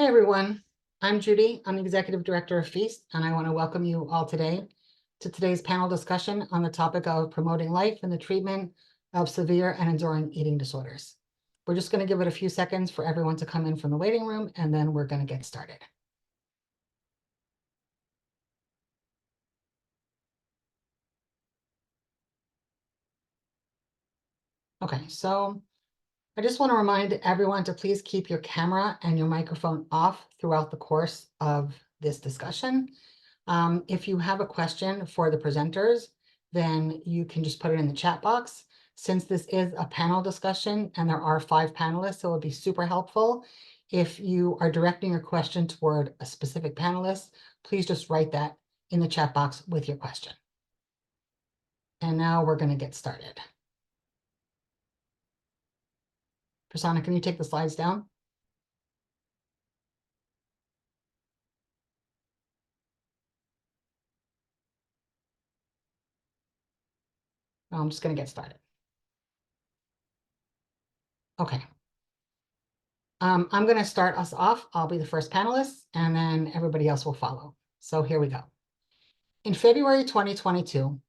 Hey everyone, I'm Judy. I'm the Executive Director of F.E.A.S.T, and I want to welcome you all today to today's panel discussion on the topic of promoting life in the treatment of severe and enduring eating disorders. We're just going to give it a few seconds for everyone to come in from the waiting room, and then we're going to get started. Okay, so I just want to remind everyone to please keep your camera and your microphone off throughout the course of this discussion. If you have a question for the presenters, then you can just put it in the chat box. Since this is a panel discussion and there are 5 panelists, so it would be super helpful if you are directing your question toward a specific panelist, please just write that in the chat box with your question. And now we're going to get started. Prasanna, can you take the slides down? I'm just going to get started. Okay. I'm going to start us off. I'll be the first panelist, and then everybody else will follow. So here we go. In February 2022,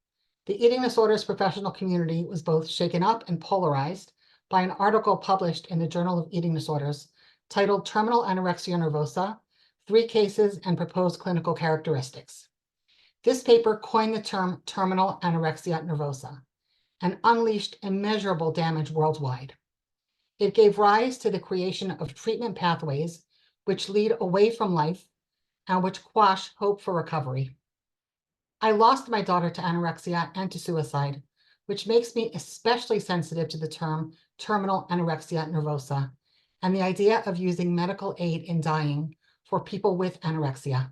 the eating disorders professional community was both shaken up and polarized by an article published in the Journal of Eating Disorders titled Terminal Anorexia Nervosa, 3 Cases and Proposed Clinical Characteristics. This paper coined the term terminal anorexia nervosa and unleashed immeasurable damage worldwide. It gave rise to the creation of treatment pathways which lead away from life and which quash hope for recovery. I lost my daughter to anorexia and to suicide, which makes me especially sensitive to the term terminal anorexia nervosa and the idea of using medical aid in dying for people with anorexia.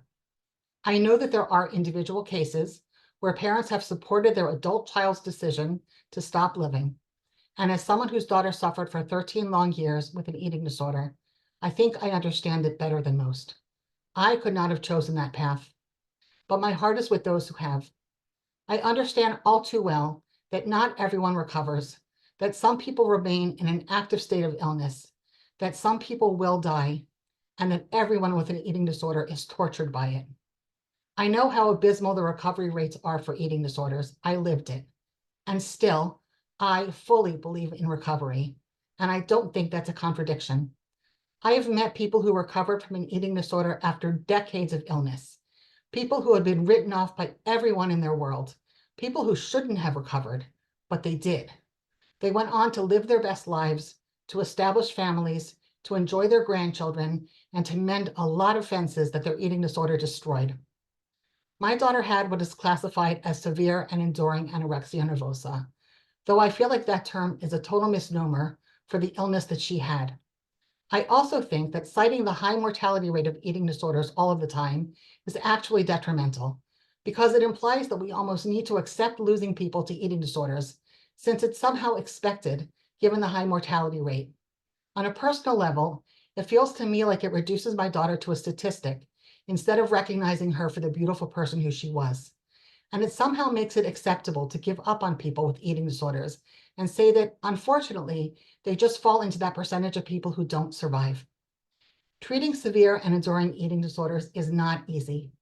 I know that there are individual cases where parents have supported their adult child's decision to stop living. And as someone whose daughter suffered for 13 long years with an eating disorder, I think I understand it better than most. I could not have chosen that path, but my heart is with those who have. I understand all too well that not everyone recovers, that some people remain in an active state of illness, that some people will die, and that everyone with an eating disorder is tortured by it. I know how abysmal the recovery rates are for eating disorders. I lived it. And still, I fully believe in recovery, and I don't think that's a contradiction. I have met people who recovered from an eating disorder after decades of illness, people who had been written off by everyone in their world, people who shouldn't have recovered, but they did. They went on to live their best lives, to establish families, to enjoy their grandchildren, and to mend a lot of fences that their eating disorder destroyed. My daughter had what is classified as severe and enduring anorexia nervosa, though I feel like that term is a total misnomer for the illness that she had. I also think that citing the high mortality rate of eating disorders all of the time is actually detrimental, because it implies that we almost need to accept losing people to eating disorders, since it's somehow expected given the high mortality rate. On a personal level, it feels to me like it reduces my daughter to a statistic instead of recognizing her for the beautiful person who she was. And it somehow makes it acceptable to give up on people with eating disorders and say that, unfortunately, they just fall into that percentage of people who don't survive. Treating severe and enduring eating disorders is not easy.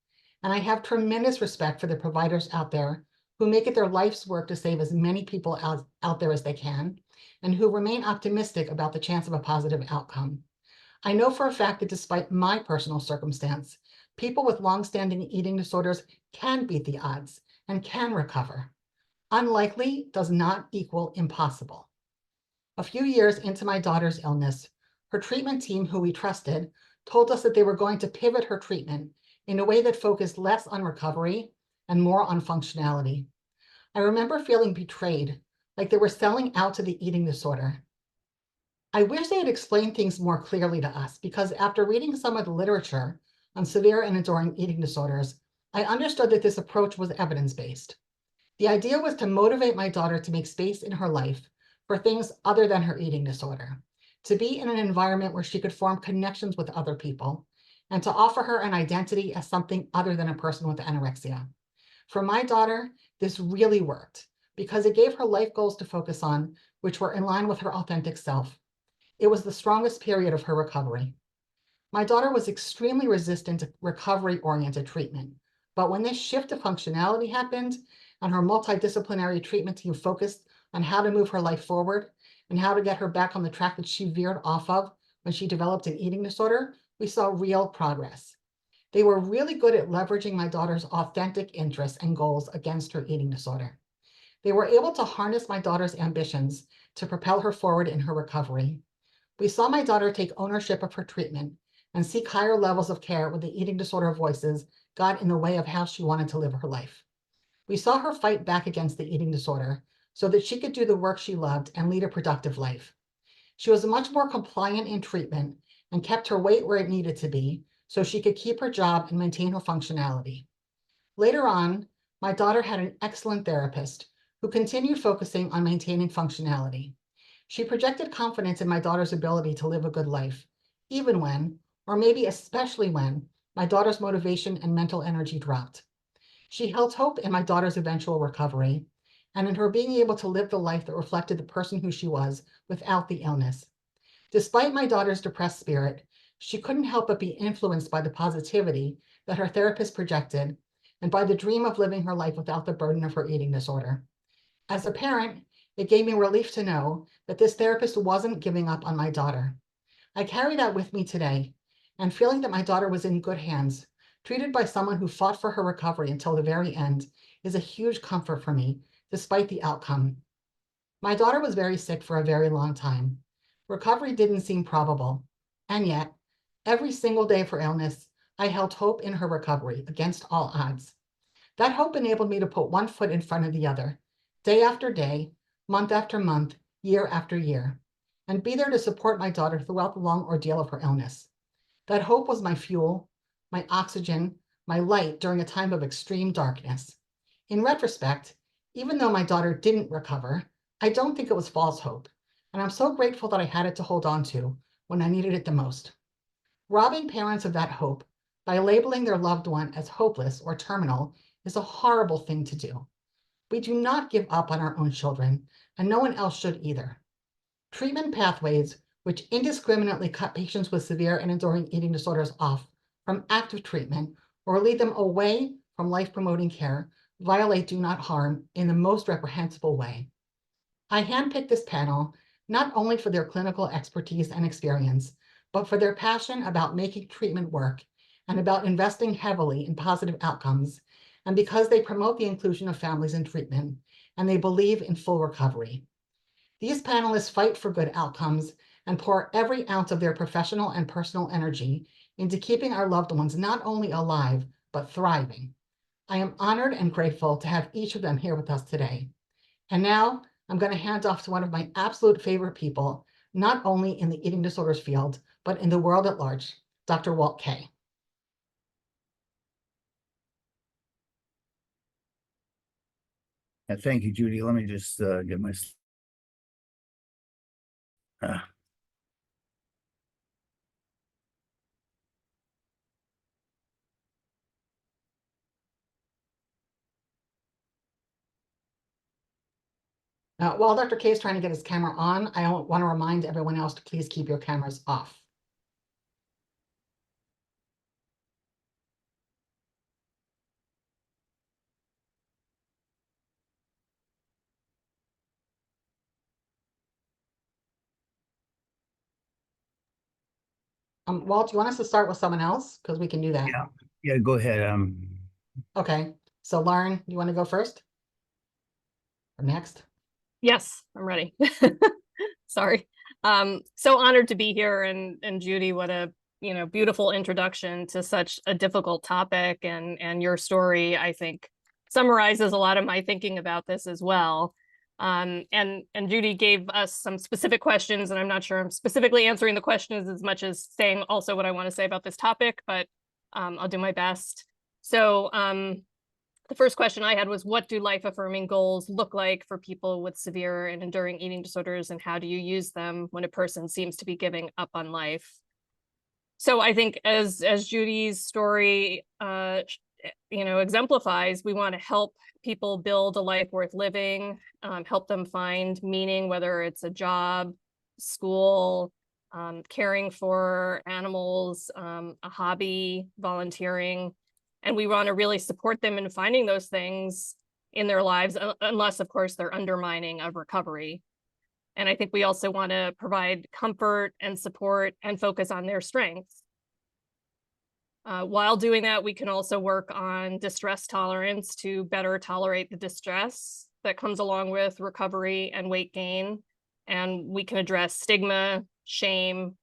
And I have tremendous respect for the providers out there who make it their life's work to save as many people out there as they can, and who remain optimistic about the chance of a positive outcome. I know for a fact that despite my personal circumstance, people with longstanding eating disorders can beat the odds and can recover. Unlikely does not equal impossible. A few years into my daughter's illness, her treatment team, who we trusted, told us that they were going to pivot her treatment in a way that focused less on recovery and more on functionality. I remember feeling betrayed, like they were selling out to the eating disorder. I wish they had explained things more clearly to us, because after reading some of the literature on severe and enduring eating disorders, I understood that this approach was evidence-based. The idea was to motivate my daughter to make space in her life for things other than her eating disorder, to be in an environment where she could form connections with other people, and to offer her an identity as something other than a person with anorexia. For my daughter, this really worked because it gave her life goals to focus on, which were in line with her authentic self. It was the strongest period of her recovery. My daughter was extremely resistant to recovery-oriented treatment, but when this shift of functionality happened and her multidisciplinary treatment team focused on how to move her life forward and how to get her back on the track that she veered off of when she developed an eating disorder, we saw real progress. They were really good at leveraging my daughter's authentic interests and goals against her eating disorder. They were able to harness my daughter's ambitions to propel her forward in her recovery. We saw my daughter take ownership of her treatment and seek higher levels of care when the eating disorder voices got in the way of how she wanted to live her life. We saw her fight back against the eating disorder so that she could do the work she loved and lead a productive life. She was much more compliant in treatment and kept her weight where it needed to be so she could keep her job and maintain her functionality. Later on, my daughter had an excellent therapist who continued focusing on maintaining functionality. She projected confidence in my daughter's ability to live a good life, even when, or maybe especially when, my daughter's motivation and mental energy dropped. She held hope in my daughter's eventual recovery and in her being able to live the life that reflected the person who she was without the illness. Despite my daughter's depressed spirit, she couldn't help but be influenced by the positivity that her therapist projected and by the dream of living her life without the burden of her eating disorder. As a parent, it gave me relief to know that this therapist wasn't giving up on my daughter. I carry that with me today, and feeling that my daughter was in good hands, treated by someone who fought for her recovery until the very end, is a huge comfort for me, despite the outcome. My daughter was very sick for a very long time. Recovery didn't seem probable, and yet, every single day of her illness, I held hope in her recovery against all odds. That hope enabled me to put one foot in front of the other, day after day, month after month, year after year, and be there to support my daughter throughout the long ordeal of her illness. That hope was my fuel, my oxygen, my light during a time of extreme darkness. In retrospect, even though my daughter didn't recover, I don't think it was false hope, and I'm so grateful that I had it to hold on to when I needed it the most. Robbing parents of that hope by labeling their loved one as hopeless or terminal is a horrible thing to do. We do not give up on our own children, and no one else should either. Treatment pathways, which indiscriminately cut patients with severe and enduring eating disorders off from active treatment or lead them away from life-promoting care, violate do not harm in the most reprehensible way. I handpicked this panel not only for their clinical expertise and experience, but for their passion about making treatment work and about investing heavily in positive outcomes, and because they promote the inclusion of families in treatment and they believe in full recovery. These panelists fight for good outcomes and pour every ounce of their professional and personal energy into keeping our loved ones not only alive, but thriving. I am honored and grateful to have each of them here with us today. And now I'm going to hand off to one of my absolute favorite people, not only in the eating disorders field, but in the world at large, Dr. Walt Kay. Thank you, Judy. Let me just get my. While Dr. Kay is trying to get his camera on, I want to remind everyone else to please keep your cameras off. Walt, do you want us to start with someone else? Because we can do that. Yeah, go ahead. Okay, so Lauren, you want to go first? Or next? Yes, I'm ready. Sorry. So honored to be here, and Judy, what a beautiful introduction to such a difficult topic, and your story, I think, summarizes a lot of my thinking about this as well. And Judy gave us some specific questions, and I'm not sure I'm specifically answering the questions as much as saying also what I want to say about this topic, but I'll do my best. So the first question I had was, what do life-affirming goals look like for people with severe and enduring eating disorders, and how do you use them when a person seems to be giving up on life? So I think as Judy's story exemplifies, we want to help people build a life worth living, help them find meaning, whether it's a job, school, caring for animals, a hobby, volunteering. And we want to really support them in finding those things in their lives, unless, of course, they're undermining of recovery. And I think we also want to provide comfort and support and focus on their strengths. While doing that, we can also work on distress tolerance to better tolerate the distress that comes along with recovery and weight gain. And we can address stigma, shame,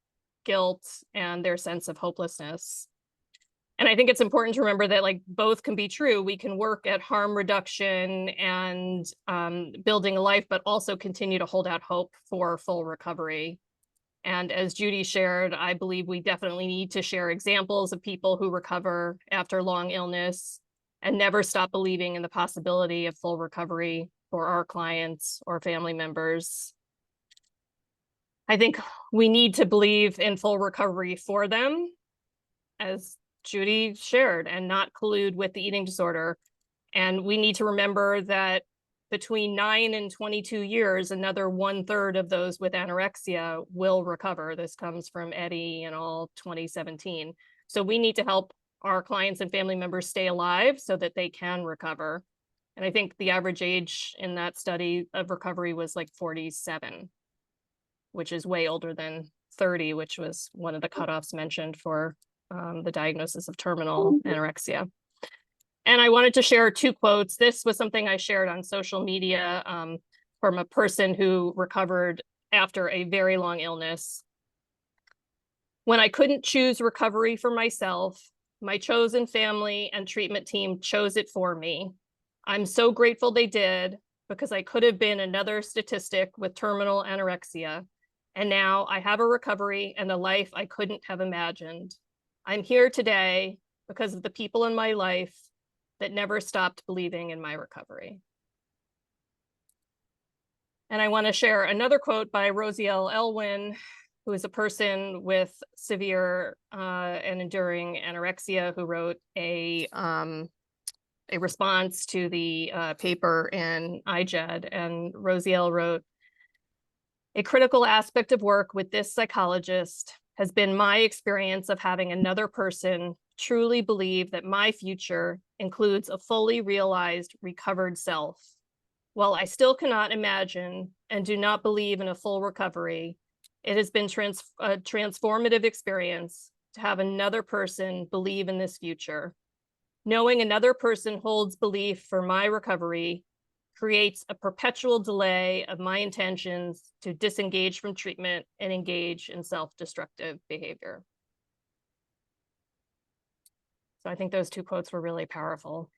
guilt, and their sense of hopelessness. And I think it's important to remember that like both can be true. We can work at harm reduction and building a life, but also continue to hold out hope for full recovery. And as Judy shared, I believe we definitely need to share examples of people who recover after long illness and never stop believing in the possibility of full recovery for our clients or family members. I think we need to believe in full recovery for them, as Judy shared, and not collude with the eating disorder. And we need to remember that between 9 and 22 years, another 1/3 of those with anorexia will recover. This comes from F.E.A.S.T and all 2017. So we need to help our clients and family members stay alive so that they can recover. And I think the average age in that study of recovery was like 47, which is way older than 30, which was one of the cutoffs mentioned for the diagnosis of terminal anorexia. And I wanted to share 2 quotes. This was something I shared on social media from a person who recovered after a very long illness. When I couldn't choose recovery for myself, my chosen family and treatment team chose it for me. I'm so grateful they did, because I could have been another statistic with terminal anorexia. And now I have a recovery and a life I couldn't have imagined. I'm here today because of the people in my life that never stopped believing in my recovery. And I want to share another quote by Rosiel Elwin, who is a person with severe and enduring anorexia, who wrote a response to the paper in IGED. And Rosiel wrote, "A critical aspect of work with this psychologist has been my experience of having another person truly believe that my future includes a fully realized, recovered self. While I still cannot imagine and do not believe in a full recovery, it has been a transformative experience to have another person believe in this future. Knowing another person holds belief for my recovery creates a perpetual delay of my intentions to disengage from treatment and engage in self-destructive behavior." So I think those 2 quotes were really powerful.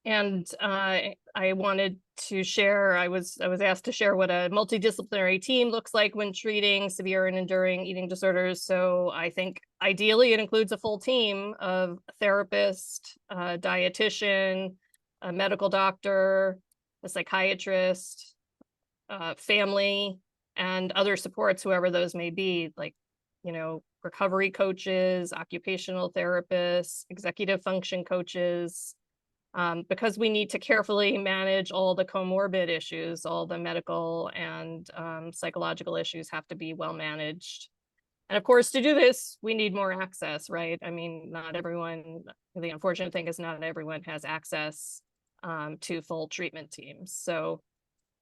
And I wanted to share, I was asked to share what a multidisciplinary team looks like when treating severe and enduring eating disorders. So I think ideally it includes a full team of a therapist, a dietitian, a medical doctor, a psychiatrist, family, and other supports, whoever those may be, like, recovery coaches, occupational therapists, executive function coaches, because we need to carefully manage all the comorbid issues. All the medical and psychological issues have to be well managed. And of course, to do this, we need more access, right? I mean, not everyone, the unfortunate thing is not everyone has access to full treatment teams. So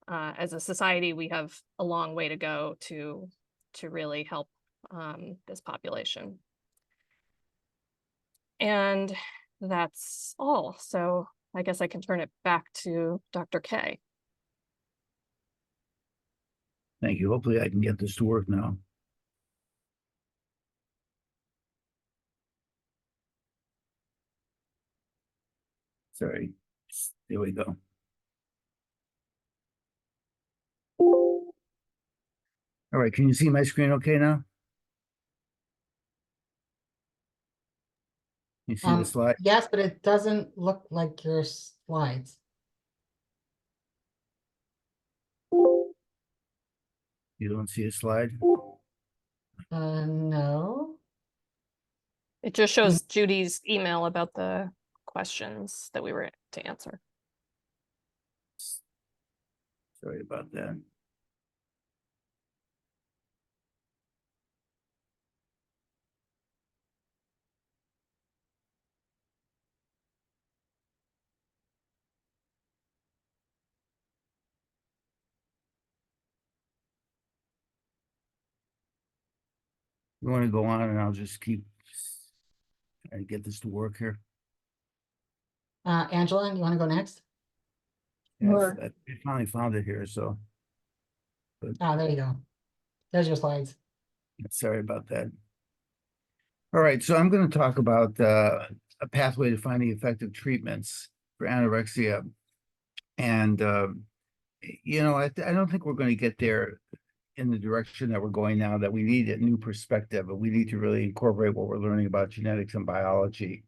as a society, we have a long way to go to really help this population. And that's all. So I guess I can turn it back to Dr. K. Thank you. Hopefully I can get this to work now. Sorry. There we go. All right, can you see my screen okay now? You see the slide? Yes, but it doesn't look like your slides. You don't see a slide? No. It just shows Judy's email about the questions that we were to answer. Sorry about that. You want to go on and I'll just keep trying to get this to work here. Angela, you want to go next? Sure. I finally found it here, so Oh, there you go. There's your slides. sorry about that. All right, so I'm going to talk about a pathway to finding effective treatments for anorexia. And, I don't think we're going to get there in the direction that we're going now, that we need a new perspective, but we need to really incorporate what we're learning about genetics and biology.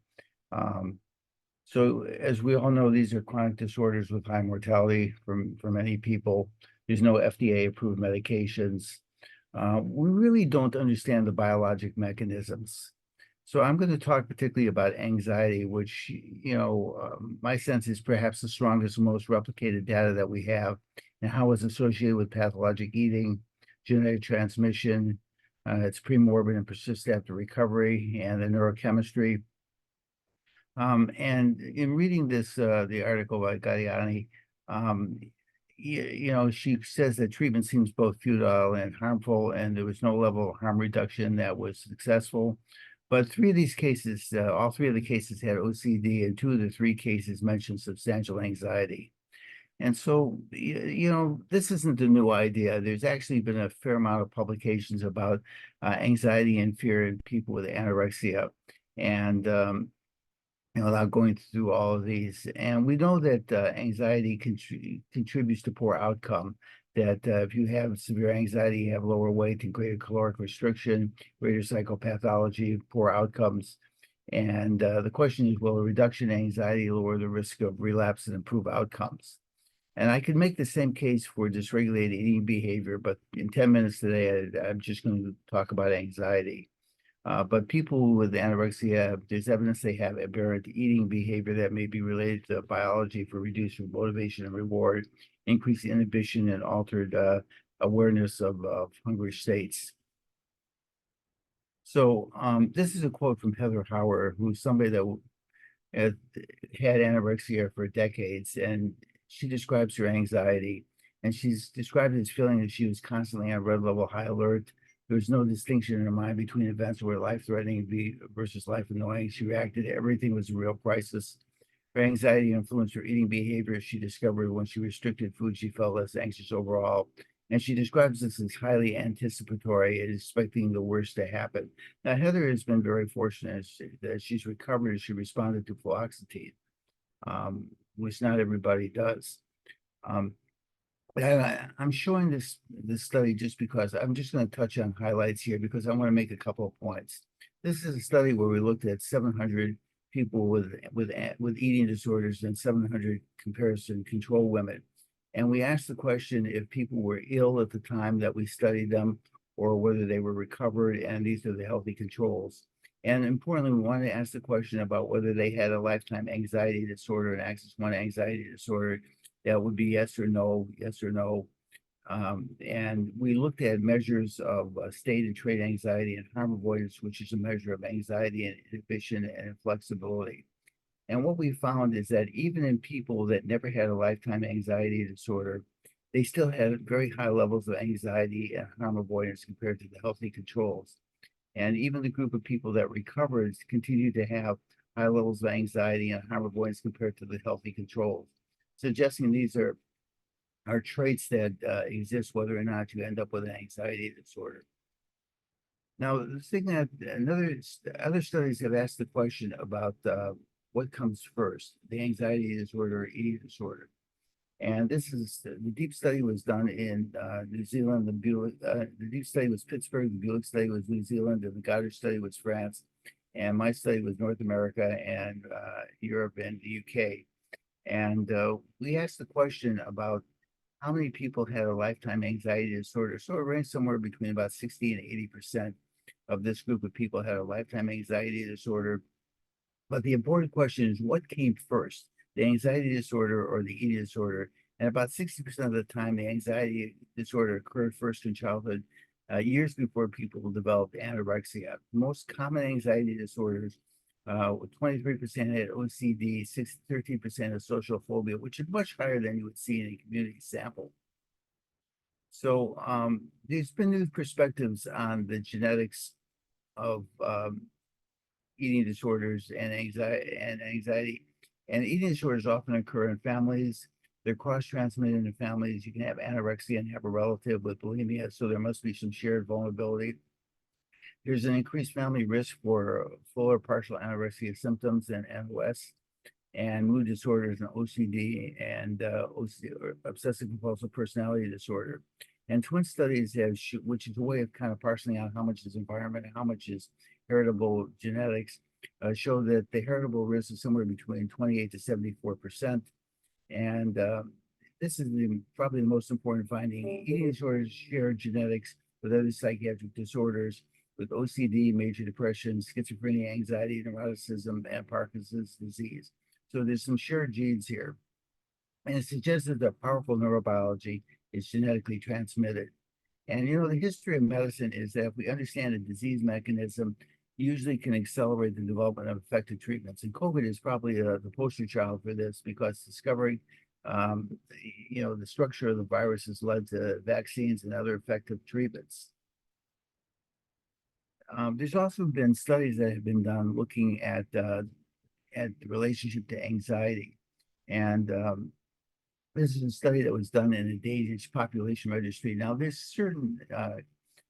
So as we all know, these are chronic disorders with high mortality for many people. There's no FDA approved medications. We really don't understand the biologic mechanisms. So I'm going to talk particularly about anxiety, which, my sense is perhaps the strongest and most replicated data that we have, and how it's associated with pathologic eating, genetic transmission, it's premorbid and persistent after recovery, and the neurochemistry. And in reading this, the article by Gadiani, she says that treatment seems both futile and harmful, and there was no level of harm reduction that was successful. But three of these cases, all three of the cases had OCD, and two of the three cases mentioned substantial anxiety. And so, this isn't a new idea. There's actually been a fair amount of publications about anxiety and fear in people with anorexia. And without going through all of these. And we know that anxiety contributes to poor outcome, that if you have severe anxiety, you have lower weight and greater caloric restriction, greater psychopathology, poor outcomes. And the question is, will a reduction in anxiety lower the risk of relapse and improve outcomes? And I could make the same case for dysregulated eating behavior, but in 10 minutes today, I'm just going to talk about anxiety. But people with anorexia, there's evidence they have aberrant eating behavior that may be related to biology for reduced motivation and reward, increased inhibition, and altered awareness of hungry states. So this is a quote from Heather Hauer, who's somebody that had anorexia for decades, and she describes her anxiety, and she's described it as feeling that she was constantly on red level high alert. There was no distinction in her mind between events that were life-threatening versus life-annoying. She reacted to everything was a real crisis. Her anxiety influenced her eating behavior. She discovered when she restricted food, she felt less anxious overall. And she describes this as highly anticipatory and expecting the worst to happen. Now, Heather has been very fortunate that she's recovered as she responded to fluoxetine, which not everybody does. I'm showing this study just because I'm just going to touch on highlights here because I want to make a couple of points. This is a study where we looked at 700 people with eating disorders and 700 comparison control women. And we asked the question if people were ill at the time that we studied them or whether they were recovered, and these are the healthy controls. And importantly, we wanted to ask the question about whether they had a lifetime anxiety disorder, an axis 1 anxiety disorder. That would be yes or no, yes or no. And we looked at measures of state and trait anxiety and harm avoidance, which is a measure of anxiety and inhibition and inflexibility. And what we found is that even in people that never had a lifetime anxiety disorder, they still had very high levels of anxiety and harm avoidance compared to the healthy controls. And even the group of people that recovered continued to have high levels of anxiety and harm avoidance compared to the healthy controls, suggesting these are traits that exist whether or not you end up with an anxiety disorder. Now, the thing that other studies have asked the question about what comes first, the anxiety disorder or eating disorder. And this is the deep study was done in New Zealand. The deep study was Pittsburgh, the Buick study was New Zealand, and the Goddard study was France. And my study was North America and Europe and the UK. And we asked the question about how many people had a lifetime anxiety disorder. So it ranged somewhere between about 60 and 80% of this group of people had a lifetime anxiety disorder. But the important question is what came first, the anxiety disorder or the eating disorder? And about 60% of the time, the anxiety disorder occurred first in childhood, years before people developed anorexia. Most common anxiety disorders, 23% had OCD, 13% had social phobia, which is much higher than you would see in a community sample. So there's been new perspectives on the genetics eating disorders and anxiety. And eating disorders often occur in families. They're cross-transmitted in families. You can have anorexia and have a relative with bulimia, so there must be some shared vulnerability. There's an increased family risk for full or partial anorexia symptoms and NOS and mood disorders and OCD and or obsessive compulsive personality disorder. And twin studies have, which is a way of kind of parsing out how much is environment and how much is heritable genetics, show that the heritable risk is somewhere between 28 to 74%. And this is probably the most important finding. Eating disorders share genetics with other psychiatric disorders, with OCD, major depression, schizophrenia, anxiety, neuroticism, and Parkinson's disease. So there's some shared genes here. And it suggests that the powerful neurobiology is genetically transmitted. And you know, the history of medicine is that if we understand the disease mechanism, usually can accelerate the development of effective treatments. And COVID is probably the poster child for this, because discovering you know, the structure of the virus has led to vaccines and other effective treatments. There's also been studies that have been done looking at the relationship to anxiety. And this is a study that was done in a Danish population registry. Now, there's certain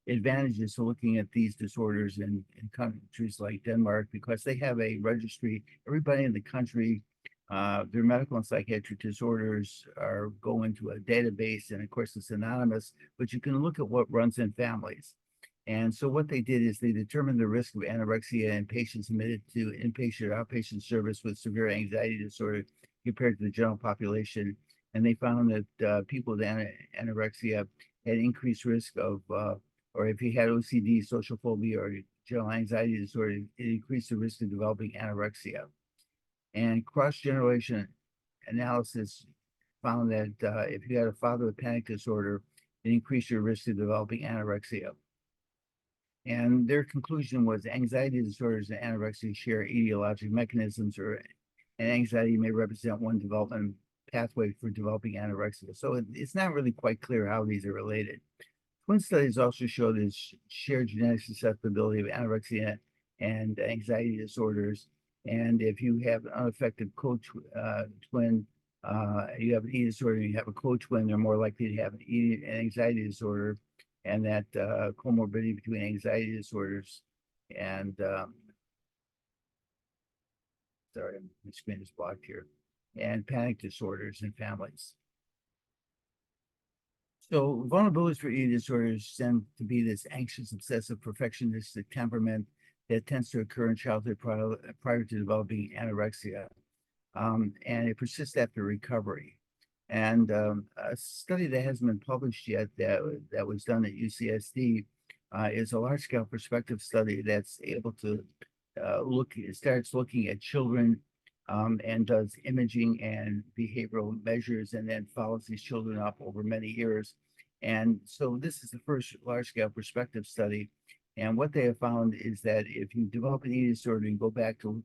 advantages to looking at these disorders in countries like Denmark, because they have a registry. Everybody in the country, their medical and psychiatric disorders are go into a database, and of course it's anonymous, but you can look at what runs in families. And so what they did is they determined the risk of anorexia in patients admitted to inpatient or outpatient service with severe anxiety disorder compared to the general population. And they found that people with anorexia had increased risk of, or if you had OCD, social phobia, or general anxiety disorder, it increased the risk of developing anorexia. And cross-generation analysis found that if you had a father with panic disorder, it increased your risk of developing anorexia. And their conclusion was anxiety disorders and anorexia share etiologic mechanisms, and anxiety may represent one development pathway for developing anorexia. So it's not really quite clear how these are related. Twin studies also show this shared genetic susceptibility of anorexia and anxiety disorders. And if you have an unaffected co-twin, you have an eating disorder, you have a co-twin, they're more likely to have an anxiety disorder. And that comorbidity between anxiety disorders and sorry, my screen is blocked here, and panic disorders in families. So vulnerabilities for eating disorders tend to be this anxious, obsessive, perfectionistic temperament that tends to occur in childhood prior to developing anorexia, and it persists after recovery. And a study that hasn't been published yet that was done at UCSD is a large-scale prospective study that's able to starts looking at children and does imaging and behavioral measures, and then follows these children up over many years. And so this is the first large-scale prospective study. And what they have found is that if you develop an eating disorder and go back to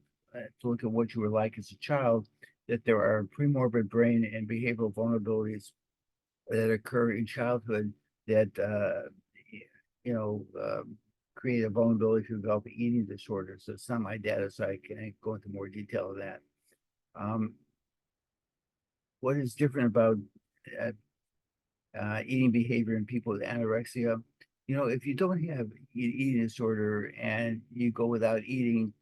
look at what you were like as a child, that there are premorbid brain and behavioral vulnerabilities that occur in childhood that you know create a vulnerability to develop eating disorders. So it's not my data, so I can't go into more detail of that. What is different about eating behavior in people with anorexia? You know, if you don't have eating disorder and you go without eating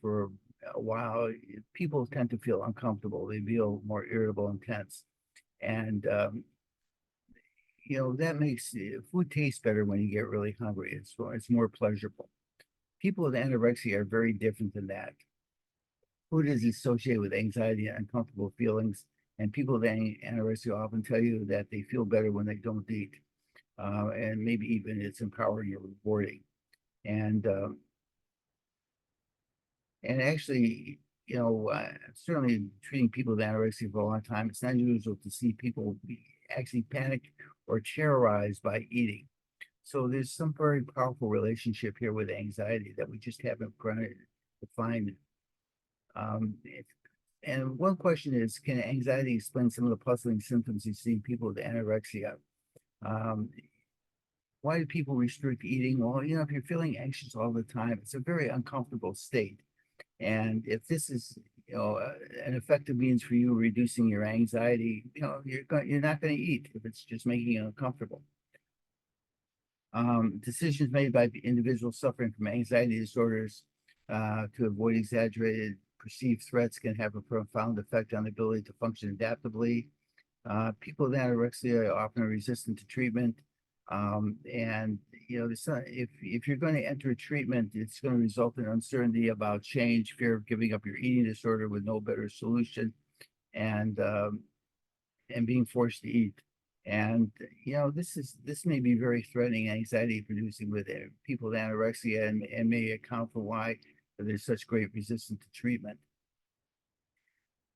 for a while, people tend to feel uncomfortable. They feel more irritable and tense. And, you know, that makes food taste better when you get really hungry. It's more pleasurable. People with anorexia are very different than that. Food is associated with anxiety and uncomfortable feelings. And people with anorexia often tell you that they feel better when they don't eat. And maybe even it's empowering or rewarding. And actually, you know, certainly treating people with anorexia for a long time, it's not unusual to see people actually panic or terrorized by eating. So there's some very powerful relationship here with anxiety that we just haven't defined. And one question is, can anxiety explain some of the puzzling symptoms you see in people with anorexia? why do people restrict eating? Well, you know, if you're feeling anxious all the time, it's a very uncomfortable state. And if this is, you know, an effective means for you reducing your anxiety, you know, you're not going to eat if it's just making you uncomfortable. Decisions made by individuals suffering from anxiety disorders to avoid exaggerated perceived threats can have a profound effect on the ability to function adaptively. People with anorexia are often resistant to treatment. And you know, if you're going to enter a treatment, it's going to result in uncertainty about change, fear of giving up your eating disorder with no better solution, and being forced to eat. And you know, this may be very threatening, anxiety producing with people with anorexia, and may account for why there's such great resistance to treatment.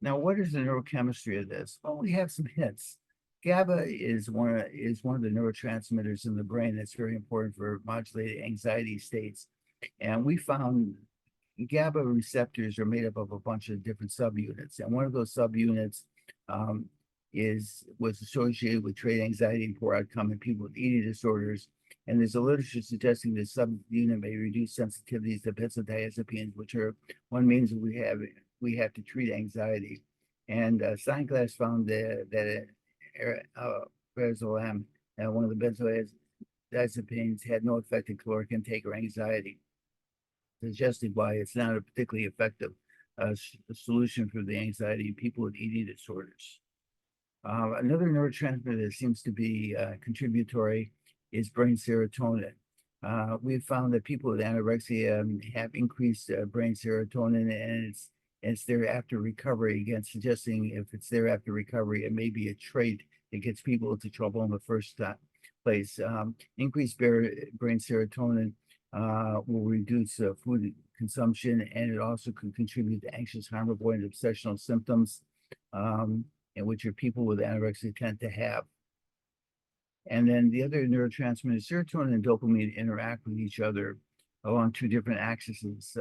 Now, what is the neurochemistry of this? Well, we have some hints. GABA is one of the neurotransmitters in the brain that's very important for modulating anxiety states. And we found GABA receptors are made up of a bunch of different subunits. And one of those subunits was associated with trait anxiety and poor outcome in people with eating disorders. And there's a literature suggesting this subunit may reduce sensitivities to benzodiazepines, which are one means we have to treat anxiety. And Steinglass found that Rezolam, one of the benzodiazepines, had no effect in caloric intake or anxiety, suggesting why it's not a particularly effective solution for the anxiety in people with eating disorders. Another neurotransmitter that seems to be contributory is brain serotonin. We've found that people with anorexia have increased brain serotonin, and it's there after recovery. Again, suggesting if it's there after recovery, it may be a trait that gets people into trouble in the first place. Increased brain serotonin will reduce food consumption, and it also can contribute to anxious, harm avoidant, obsessional symptoms, and which are people with anorexia tend to have. And then the other neurotransmitters, serotonin and dopamine, interact with each other along two different axes.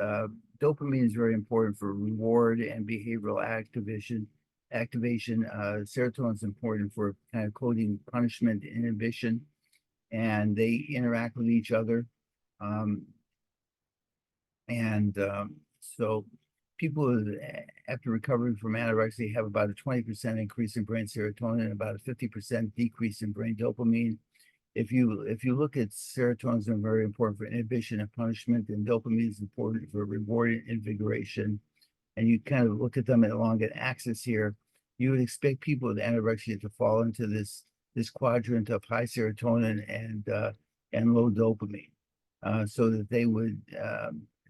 Dopamine is very important for reward and behavioral activation. Serotonin is important for kind of coding punishment and inhibition, and they interact with each other. So people after recovering from anorexia have about a 20% increase in brain serotonin and about a 50% decrease in brain dopamine. If you look at serotonin, is very important for inhibition and punishment, and dopamine is important for reward and invigoration. And you kind of look at them along an axis here, you would expect people with anorexia to fall into this quadrant of high serotonin and low dopamine, so that they would.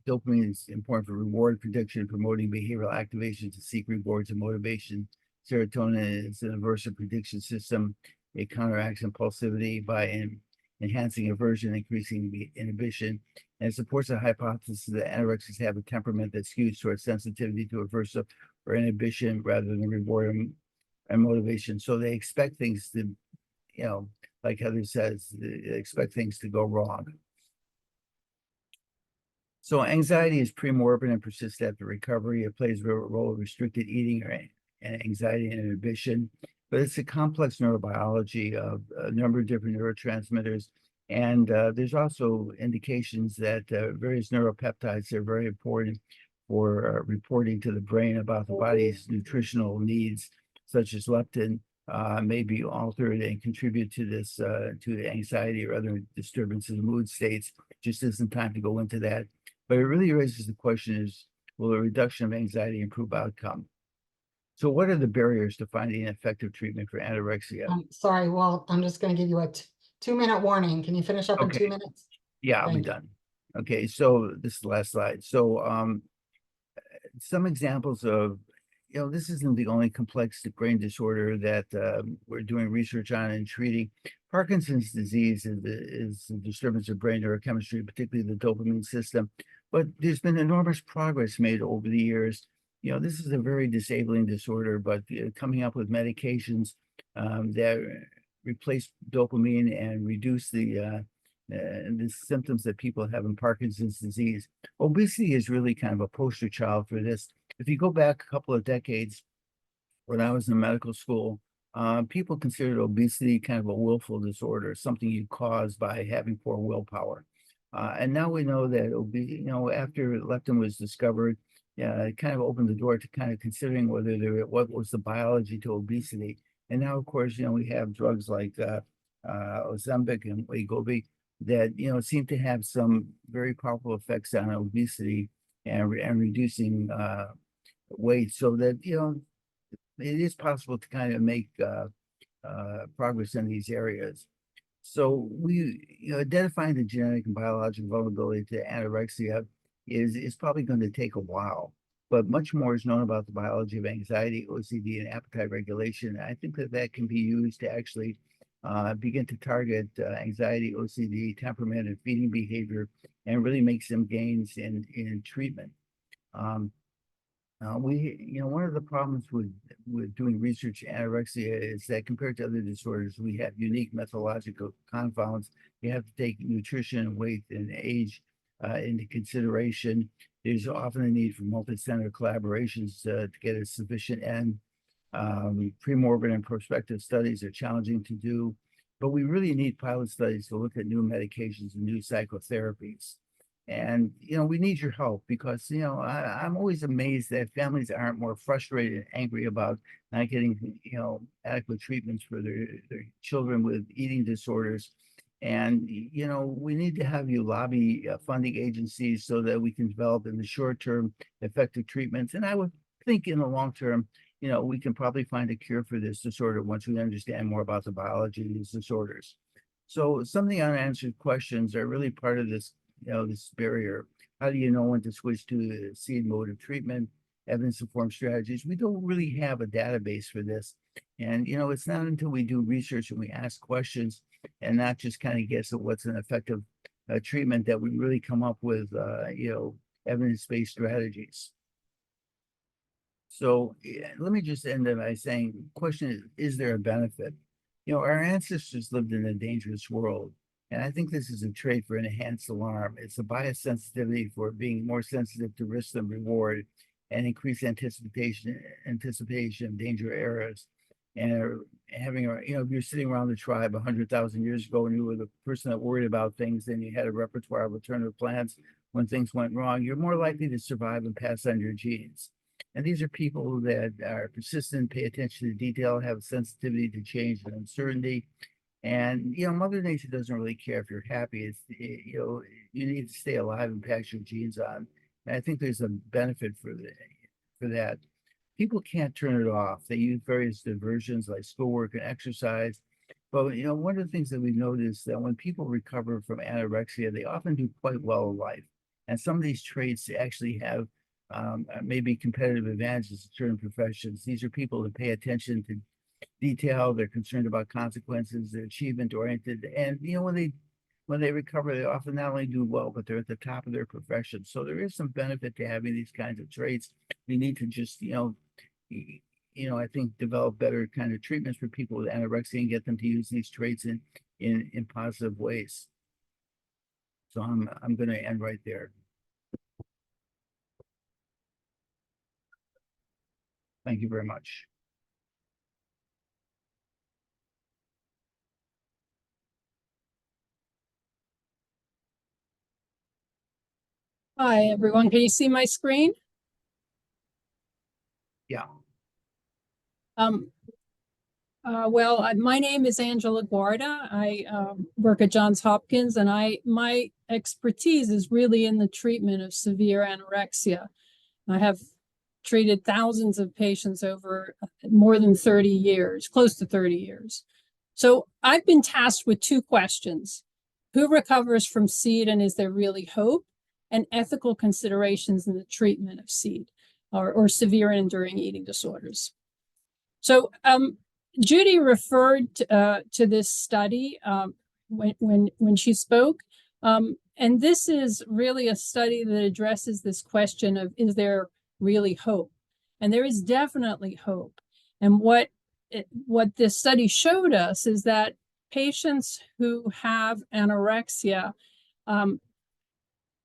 Dopamine is important for reward prediction, promoting behavioral activation to seek rewards and motivation. Serotonin is an aversive prediction system. It counteracts impulsivity by enhancing aversion, increasing inhibition, and it supports a hypothesis that anorexics have a temperament that skews towards sensitivity to aversive or inhibition rather than reward and motivation. So they expect things to, you know, like Heather says, they expect things to go wrong. So anxiety is premorbid and persists after recovery. It plays a role of restricted eating and anxiety and inhibition, but it's a complex neurobiology of a number of different neurotransmitters. And there's also indications that various neuropeptides are very important for reporting to the brain about the body's nutritional needs, such as leptin, may be altered and contribute to this, to anxiety or other disturbances of mood states. Just isn't time to go into that. But it really raises the question is, will a reduction of anxiety improve outcome? So what are the barriers to finding effective treatment for anorexia? Sorry, Walt, I'm just going to give you a 2-minute warning. Can you finish up in 2 minutes? Yeah, I'll be done. Okay, so this is the last slide. So some examples of, you know, this isn't the only complex brain disorder that we're doing research on and treating. Parkinson's disease is a disturbance of brain neurochemistry, particularly the dopamine system. But there's been enormous progress made over the years. You know, this is a very disabling disorder, but coming up with medications that replace dopamine and reduce the symptoms that people have in Parkinson's disease. Obesity is really kind of a poster child for this. If you go back a couple of decades, when I was in medical school, people considered obesity kind of a willful disorder, something you cause by having poor willpower. And now we know that after leptin was discovered, it kind of opened the door to kind of considering what was the biology to obesity. And now, of course, we have drugs like Ozempic and Wegovy that seem to have some very powerful effects on obesity and reducing weight, so that it is possible to kind of make progress in these areas. So identifying the genetic and biological vulnerability to anorexia is probably going to take a while, but much more is known about the biology of anxiety, OCD, and appetite regulation. I think that can be used to actually begin to target anxiety, OCD, temperament, and feeding behavior, and really make some gains in treatment. One of the problems with doing research in anorexia is that compared to other disorders, we have unique methodological confounds. You have to take nutrition, weight, and age into consideration. There's often a need for multi-center collaborations to get a sufficient N. Pre-morbid and prospective studies are challenging to do, but we really need pilot studies to look at new medications and new psychotherapies. And, we need your help because, I'm always amazed that families aren't more frustrated and angry about not getting, adequate treatments for their children with eating disorders. And, we need to have you lobby funding agencies so that we can develop in the short term effective treatments. And I would think in the long term, we can probably find a cure for this disorder once we understand more about the biology of these disorders. So some of the unanswered questions are really part of this this barrier. How do you know when to switch to the SEED mode of treatment, evidence-informed strategies? We don't really have a database for this. And, it's not until we do research and we ask questions and not just kind of guess at what's an effective treatment that we really come up with, evidence-based strategies. So let me just end by saying, the question is there a benefit? Our ancestors lived in a dangerous world. And I think this is a trait for enhanced alarm. It's a bias sensitivity for being more sensitive to risk than reward, and increased anticipation of danger areas. And having if you're sitting around the tribe 100,000 years ago and you were the person that worried about things, then you had a repertoire of alternative plans when things went wrong, you're more likely to survive and pass on your genes. And these are people that are persistent, pay attention to detail, have a sensitivity to change and uncertainty. And Mother Nature doesn't really care if you're happy. It's you need to stay alive and pass your genes on. And I think there's a benefit for that. People can't turn it off. They use various diversions like schoolwork and exercise. But one of the things that we noticed that when people recover from anorexia, they often do quite well in life. And some of these traits actually have maybe competitive advantages in certain professions. These are people that pay attention to detail, they're concerned about consequences, they're achievement oriented, and when they recover, they often not only do well, but they're at the top of their profession. So there is some benefit to having these kinds of traits. We need to just I think develop better kind of treatments for people with anorexia and get them to use these traits in positive ways. So I'm going to end right there. Thank you very much. Hi, everyone. Can you see my screen? Yeah. My name is Angela Guarda. I work at Johns Hopkins, and my expertise is really in the treatment of severe anorexia. I have treated thousands of patients over more than 30 years, close to 30 years. So I've been tasked with two questions. Who recovers from SEED, and is there really hope? And ethical considerations in the treatment of SEED or severe and enduring eating disorders. So Judy referred to this study when she spoke. And this is really a study that addresses this question of, is there really hope? And there is definitely hope. And what this study showed us is that patients who have anorexia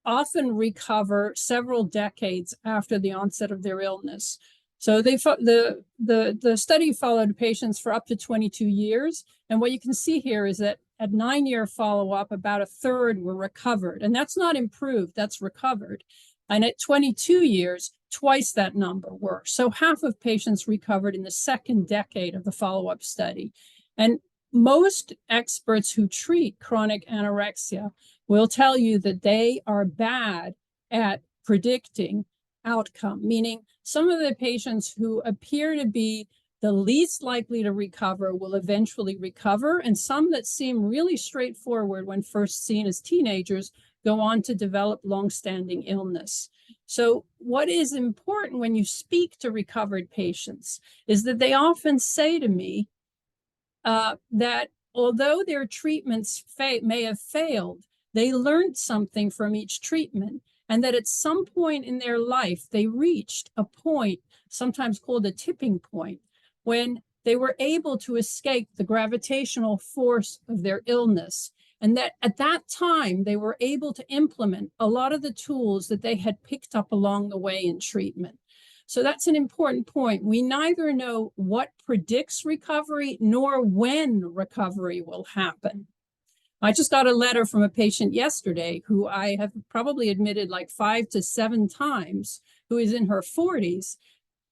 often recover several decades after the onset of their illness. So the study followed patients for up to 22 years. And what you can see here is that at 9-year follow-up, about a third were recovered. And that's not improved, that's recovered. And at 22 years, twice that number were. So half of patients recovered in the second decade of the follow-up study. And most experts who treat chronic anorexia will tell you that they are bad at predicting outcome, meaning some of the patients who appear to be the least likely to recover will eventually recover, and some that seem really straightforward when first seen as teenagers go on to develop longstanding illness. So what is important when you speak to recovered patients is that they often say to me that although their treatments may have failed, they learned something from each treatment, and that at some point in their life, they reached a point, sometimes called a tipping point, when they were able to escape the gravitational force of their illness. And that at that time, they were able to implement a lot of the tools that they had picked up along the way in treatment. So that's an important point. We neither know what predicts recovery nor when recovery will happen. I just got a letter from a patient yesterday who I have probably admitted like 5 to 7 times, who is in her 40s,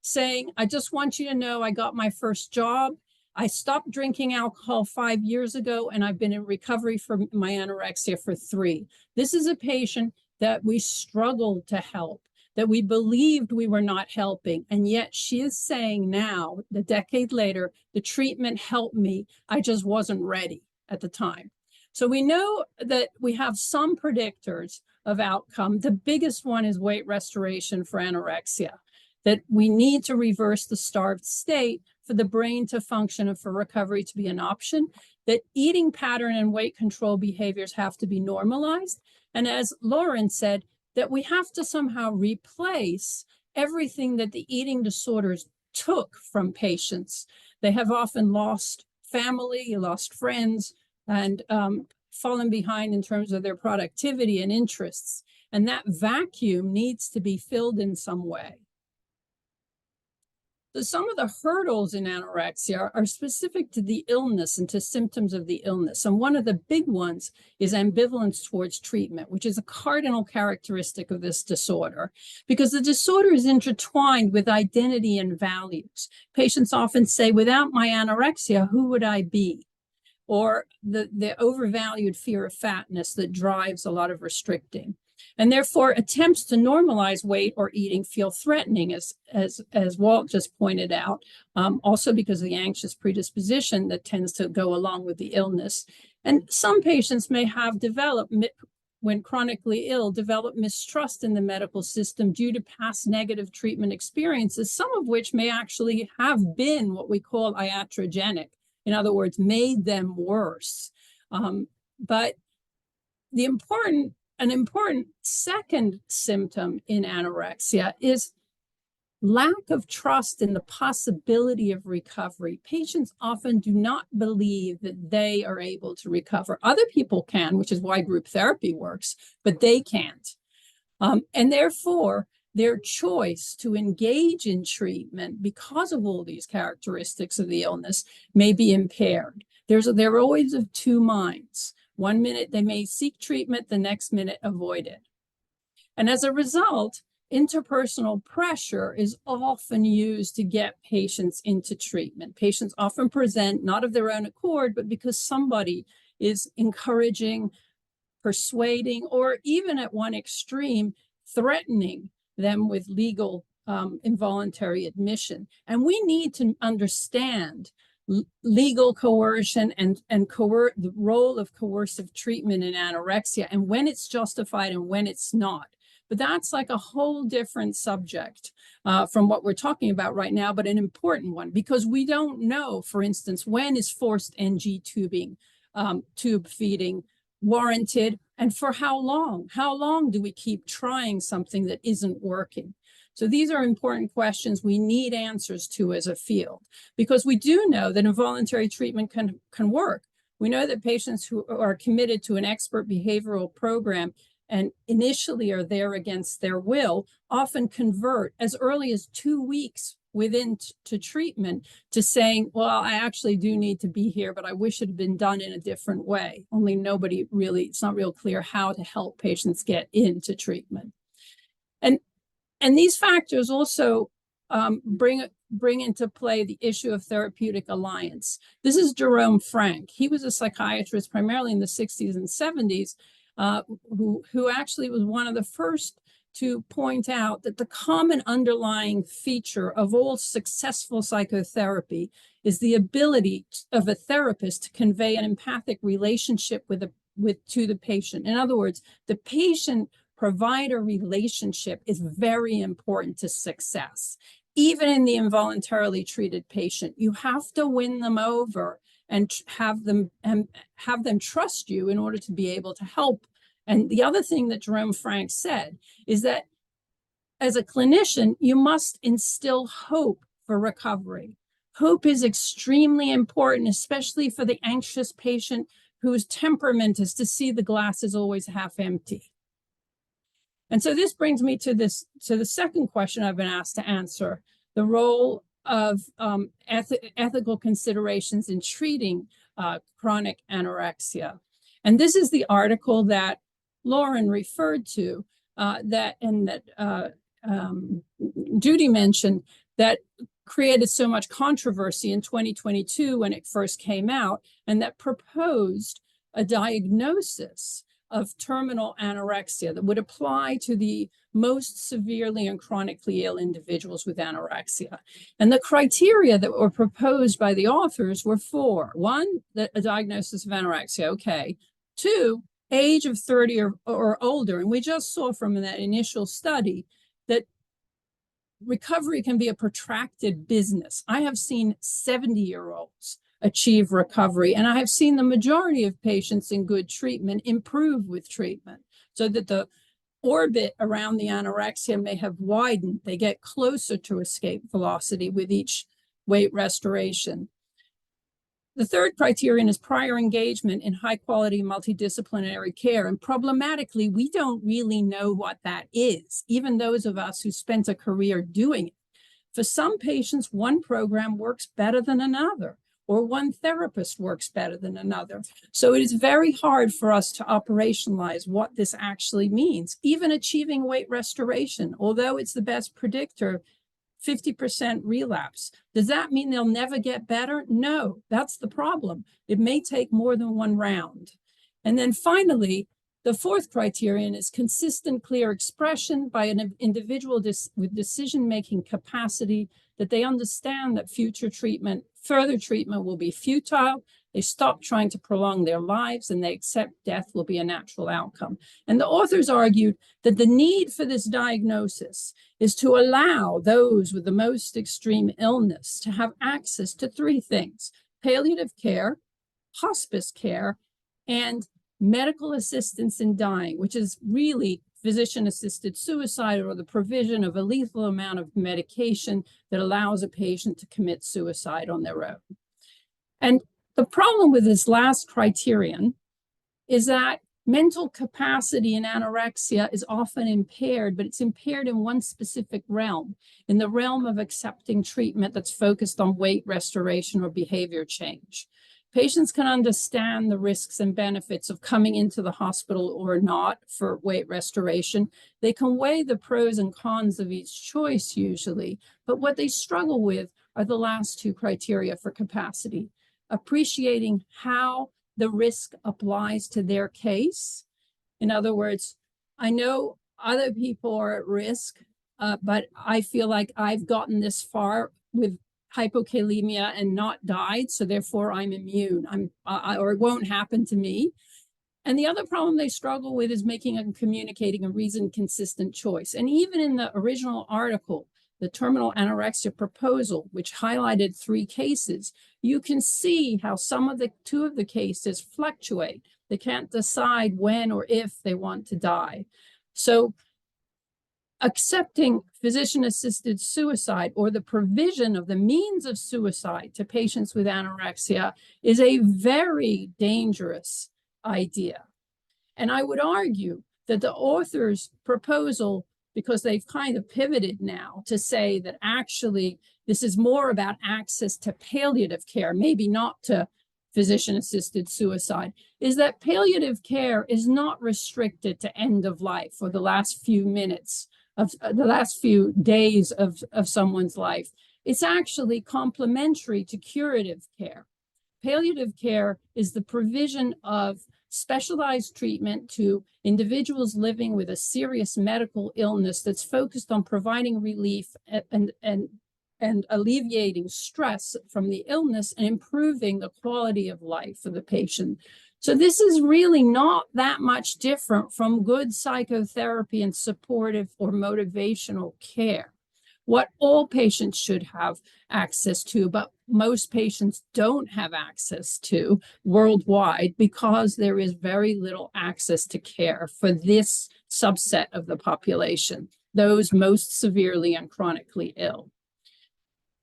saying, I just want you to know I got my first job. I stopped drinking alcohol 5 years ago, and I've been in recovery from my anorexia for 3. This is a patient that we struggled to help, that we believed we were not helping. And yet she is saying now, a decade later, the treatment helped me. I just wasn't ready at the time. So we know that we have some predictors of outcome. The biggest one is weight restoration for anorexia, that we need to reverse the starved state for the brain to function and for recovery to be an option, that eating pattern and weight control behaviors have to be normalized. And as Lauren said, that we have to somehow replace everything that the eating disorders took from patients. They have often lost family, lost friends, and fallen behind in terms of their productivity and interests. And that vacuum needs to be filled in some way. So some of the hurdles in anorexia are specific to the illness and to symptoms of the illness. And one of the big ones is ambivalence towards treatment, which is a cardinal characteristic of this disorder, because the disorder is intertwined with identity and values. Patients often say, without my anorexia, who would I be? Or the overvalued fear of fatness that drives a lot of restricting. And therefore, attempts to normalize weight or eating feel threatening, as Walt just pointed out, also because of the anxious predisposition that tends to go along with the illness. And some patients may have developed, when chronically ill, develop mistrust in the medical system due to past negative treatment experiences, some of which may actually have been what we call iatrogenic. In other words, made them worse. But an important second symptom in anorexia is lack of trust in the possibility of recovery. Patients often do not believe that they are able to recover. Other people can, which is why group therapy works, but they can't. And therefore, their choice to engage in treatment because of all these characteristics of the illness may be impaired. They're always of two minds. One minute they may seek treatment, the next minute avoid it. And as a result, interpersonal pressure is often used to get patients into treatment. Patients often present not of their own accord, but because somebody is encouraging, persuading, or even at one extreme, threatening them with legal involuntary admission. And we need to understand legal coercion and the role of coercive treatment in anorexia, and when it's justified and when it's not. But that's like a whole different subject from what we're talking about right now, but an important one, because we don't know, for instance, when is forced NG tubing, tube feeding warranted, and for how long? How long do we keep trying something that isn't working? So these are important questions we need answers to as a field, because we do know that involuntary treatment can work. We know that patients who are committed to an expert behavioral program and initially are there against their will, often convert as early as 2 weeks within to treatment to saying, well, I actually do need to be here, but I wish it had been done in a different way. Only nobody really, it's not real clear how to help patients get into treatment. And these factors also bring into play the issue of therapeutic alliance. This is Jerome Frank. He was a psychiatrist primarily in the 60s and 70s, who actually was one of the first to point out that the common underlying feature of all successful psychotherapy is the ability of a therapist to convey an empathic relationship to the patient. In other words, the patient-provider relationship is very important to success. Even in the involuntarily treated patient, you have to win them over and have them trust you in order to be able to help. And the other thing that Jerome Frank said is that as a clinician, you must instill hope for recovery. Hope is extremely important, especially for the anxious patient whose temperament is to see the glass is always half empty. And so this brings me to the second question I've been asked to answer, the role of ethical considerations in treating chronic anorexia. And this is the article that Lauren referred to, that Judy mentioned, that created so much controversy in 2022 when it first came out, and that proposed a diagnosis of terminal anorexia that would apply to the most severely and chronically ill individuals with anorexia. And the criteria that were proposed by the authors were 4. 1, a diagnosis of anorexia, okay. 2, age of 30 or older. And we just saw from that initial study that recovery can be a protracted business. I have seen 70-year-olds achieve recovery, and I have seen the majority of patients in good treatment improve with treatment, so that the orbit around the anorexia may have widened. They get closer to escape velocity with each weight restoration. The third criterion is prior engagement in high-quality multidisciplinary care. And problematically, we don't really know what that is, even those of us who spent a career doing it. For some patients, one program works better than another, or one therapist works better than another. So it is very hard for us to operationalize what this actually means. Even achieving weight restoration, although it's the best predictor, 50% relapse. Does that mean they'll never get better? No, that's the problem. It may take more than one round. And then finally, the fourth criterion is consistent, clear expression by an individual with decision-making capacity, that they understand that further treatment will be futile. They stop trying to prolong their lives, and they accept death will be a natural outcome. And the authors argued that the need for this diagnosis is to allow those with the most extreme illness to have access to 3 things: palliative care, hospice care, and medical assistance in dying, which is really physician-assisted suicide, or the provision of a lethal amount of medication that allows a patient to commit suicide on their own. And the problem with this last criterion is that mental capacity in anorexia is often impaired, but it's impaired in one specific realm, in the realm of accepting treatment that's focused on weight restoration or behavior change. Patients can understand the risks and benefits of coming into the hospital or not for weight restoration. They can weigh the pros and cons of each choice usually, but what they struggle with are the last 2 criteria for capacity: appreciating how the risk applies to their case. In other words, I know other people are at risk, but I feel like I've gotten this far with hypokalemia and not died, so therefore I'm immune, or it won't happen to me. And the other problem they struggle with is making and communicating a reasoned, consistent choice. And even in the original article, the terminal anorexia proposal, which highlighted 3 cases, you can see how two of the cases fluctuate. They can't decide when or if they want to die. So accepting physician-assisted suicide, or the provision of the means of suicide to patients with anorexia, is a very dangerous idea. And I would argue that the author's proposal, because they've kind of pivoted now to say that actually this is more about access to palliative care, maybe not to physician-assisted suicide, is that palliative care is not restricted to end of life or the last few minutes of the last few days of someone's life. It's actually complementary to curative care. Palliative care is the provision of specialized treatment to individuals living with a serious medical illness that's focused on providing relief and alleviating stress from the illness and improving the quality of life for the patient. So this is really not that much different from good psychotherapy and supportive or motivational care. What all patients should have access to, but most patients don't have access to worldwide because there is very little access to care for this subset of the population, those most severely and chronically ill.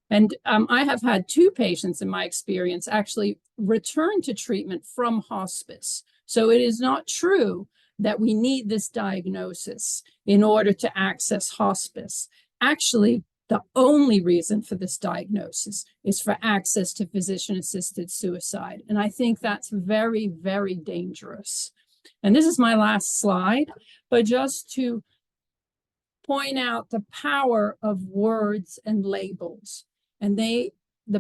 And I have had 2 patients in my experience actually return to treatment from hospice. So it is not true that we need this diagnosis in order to access hospice. Actually, the only reason for this diagnosis is for access to physician-assisted suicide. And I think that's very, very dangerous. And this is my last slide, but just to point out the power of words and labels. And the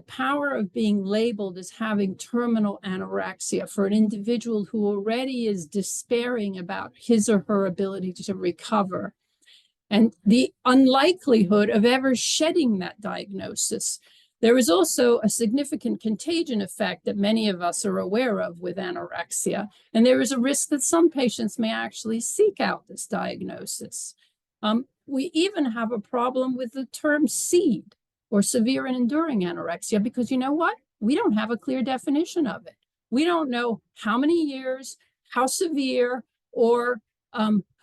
power of being labeled as having terminal anorexia for an individual who already is despairing about his or her ability to recover, and the unlikelihood of ever shedding that diagnosis. There is also a significant contagion effect that many of us are aware of with anorexia, and there is a risk that some patients may actually seek out this diagnosis. We even have a problem with the term SEED, or severe and enduring anorexia, because you know what? We don't have a clear definition of it. We don't know how many years, how severe, or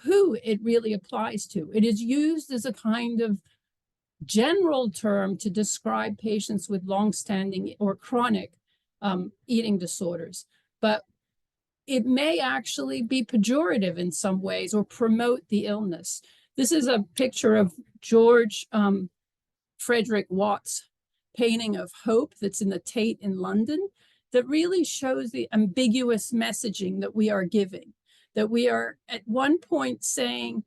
who it really applies to. It is used as a kind of general term to describe patients with longstanding or chronic eating disorders, but it may actually be pejorative in some ways or promote the illness. This is a picture of George Frederick Watts' painting of Hope that's in the Tate in London that really shows the ambiguous messaging that we are giving, that we are at one point saying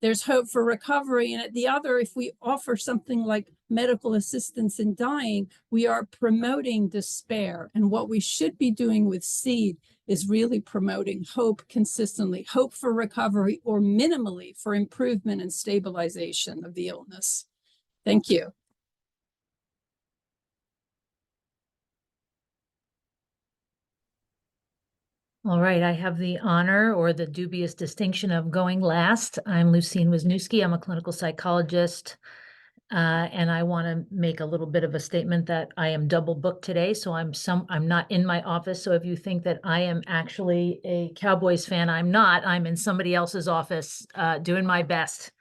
there's hope for recovery, and at the other, if we offer something like medical assistance in dying, we are promoting despair. And what we should be doing with SEED is really promoting hope consistently, hope for recovery, or minimally for improvement and stabilization of the illness. Thank you. All right, I have the honor or the dubious distinction of going last. I'm Lucine Wisniewski. I'm a clinical psychologist, and I want to make a little bit of a statement that I am double booked today, so I'm not in my office. So if you think that I am actually a Cowboys fan, I'm not. I'm in somebody else's office, doing my best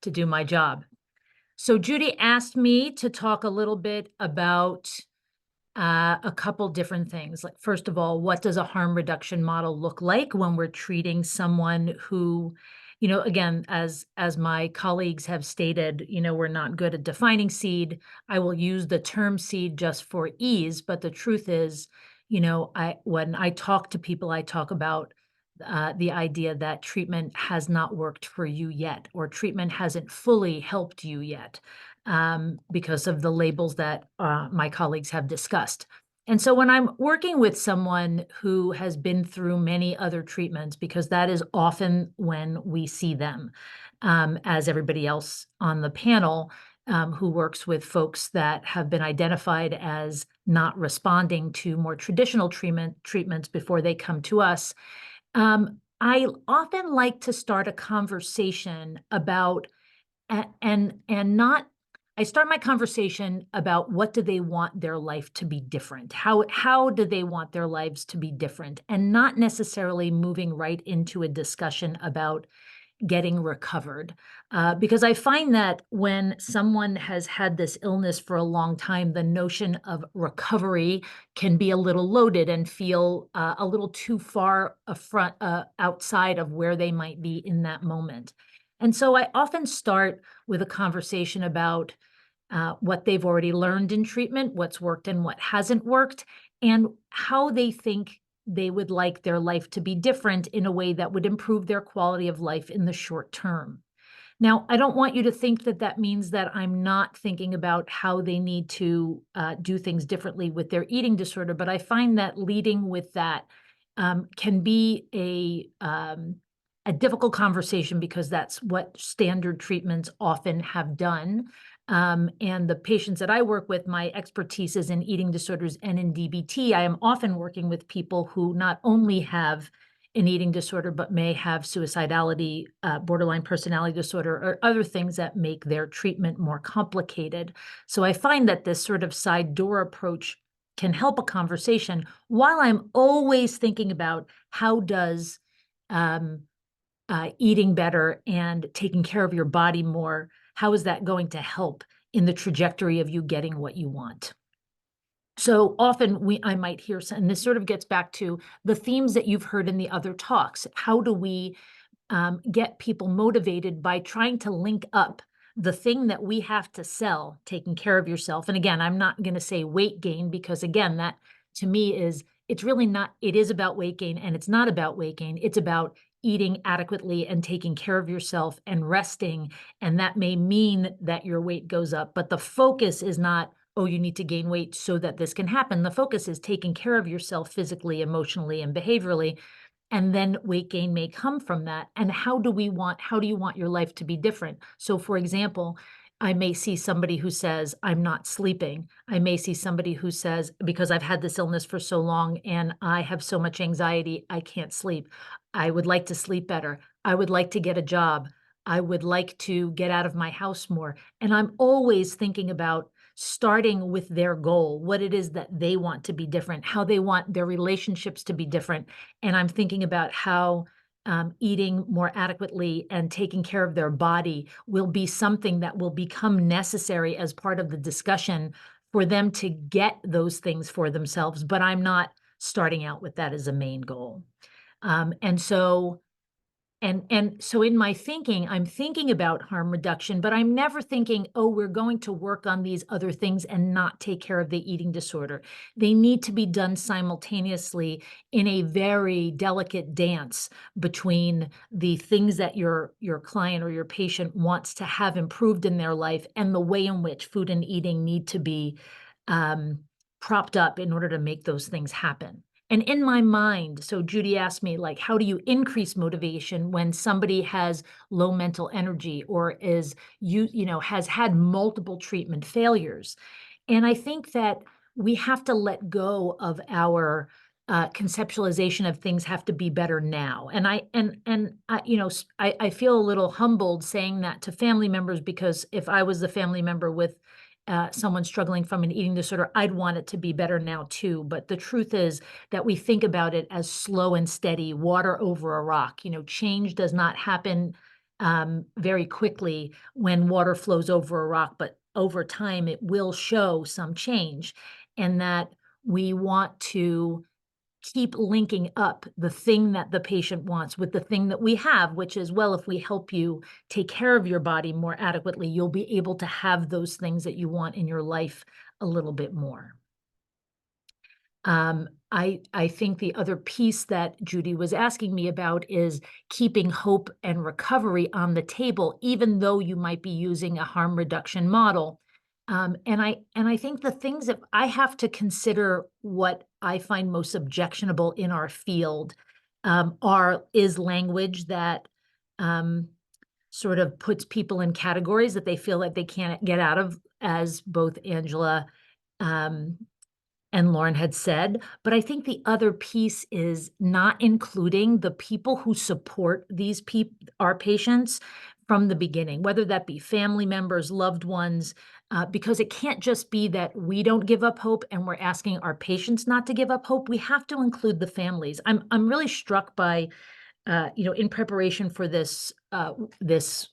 to do my job. So Judy asked me to talk a little bit about a couple different things. Like, first of all, what does a harm reduction model look like when we're treating someone who, you know, again, as my colleagues have stated, you know, we're not good at defining SEED. I will use the term SEED just for ease, but the truth is, you know, when I talk to people, I talk about the idea that treatment has not worked for you yet, or treatment hasn't fully helped you yet, because of the labels that my colleagues have discussed. And so when I'm working with someone who has been through many other treatments, because that is often when we see them, as everybody else on the panel who works with folks that have been identified as not responding to more traditional treatments before they come to us, I often like to start a conversation about, I start my conversation about what do they want their life to be different? How do they want their lives to be different? And not necessarily moving right into a discussion about, getting recovered. Because I find that when someone has had this illness for a long time, the notion of recovery can be a little loaded and feel a little too far outside of where they might be in that moment. And so I often start with a conversation about what they've already learned in treatment, what's worked and what hasn't worked, and how they think they would like their life to be different in a way that would improve their quality of life in the short term. Now, I don't want you to think that that means that I'm not thinking about how they need to do things differently with their eating disorder, but I find that leading with that can be a difficult conversation because that's what standard treatments often have done. And the patients that I work with, my expertise is in eating disorders and in DBT. I am often working with people who not only have an eating disorder, but may have suicidality, borderline personality disorder, or other things that make their treatment more complicated. So I find that this sort of side door approach can help a conversation while I'm always thinking about how does eating better and taking care of your body more, how is that going to help in the trajectory of you getting what you want? So often I might hear, and this sort of gets back to the themes that you've heard in the other talks. How do we get people motivated by trying to link up the thing that we have to sell, taking care of yourself? And again, I'm not going to say weight gain, because again, that to me it's really not, it is about weight gain and it's not about weight gain. It's about eating adequately and taking care of yourself and resting. And that may mean that your weight goes up, but the focus is not, oh, you need to gain weight so that this can happen. The focus is taking care of yourself physically, emotionally, and behaviorally. And then weight gain may come from that. And how do you want your life to be different? So for example, I may see somebody who says, I'm not sleeping. I may see somebody who says, because I've had this illness for so long and I have so much anxiety, I can't sleep. I would like to sleep better. I would like to get a job. I would like to get out of my house more. And I'm always thinking about starting with their goal, what it is that they want to be different, how they want their relationships to be different. And I'm thinking about how eating more adequately and taking care of their body will be something that will become necessary as part of the discussion for them to get those things for themselves. But I'm not starting out with that as a main goal. And so in my thinking, I'm thinking about harm reduction, but I'm never thinking, oh, we're going to work on these other things and not take care of the eating disorder. They need to be done simultaneously in a very delicate dance between the things that your client or your patient wants to have improved in their life and the way in which food and eating need to be propped up in order to make those things happen. And in my mind, so Judy asked me, like, how do you increase motivation when somebody has low mental energy or has had multiple treatment failures? And I think that we have to let go of our conceptualization of things have to be better now. And I feel a little humbled saying that to family members, because if I was the family member with someone struggling from an eating disorder, I'd want it to be better now too. But the truth is that we think about it as slow and steady, water over a rock. Change does not happen very quickly when water flows over a rock, but over time it will show some change. And that we want to keep linking up the thing that the patient wants with the thing that we have, which is, well, if we help you take care of your body more adequately, you'll be able to have those things that you want in your life a little bit more. I think the other piece that Judy was asking me about is keeping hope and recovery on the table, even though you might be using a harm reduction model. And I think the things that I have to consider, what I find most objectionable in our field is language that sort of puts people in categories that they feel like they can't get out of, as both Angela and Lauren had said. But I think the other piece is not including the people who support our patients from the beginning, whether that be family members, loved ones, because it can't just be that we don't give up hope and we're asking our patients not to give up hope. We have to include the families. I'm really struck by, in preparation for this this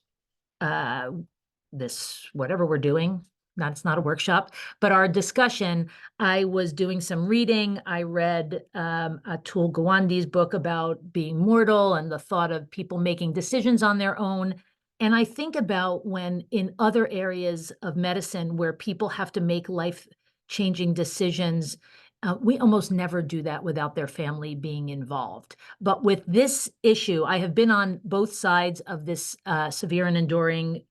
this whatever we're doing. It's not a workshop, but our discussion, I was doing some reading. I read Atul Gawande's book about being mortal and the thought of people making decisions on their own. And I think about when in other areas of medicine where people have to make life-changing decisions, we almost never do that without their family being involved. But with this issue, I have been on both sides of this severe and enduring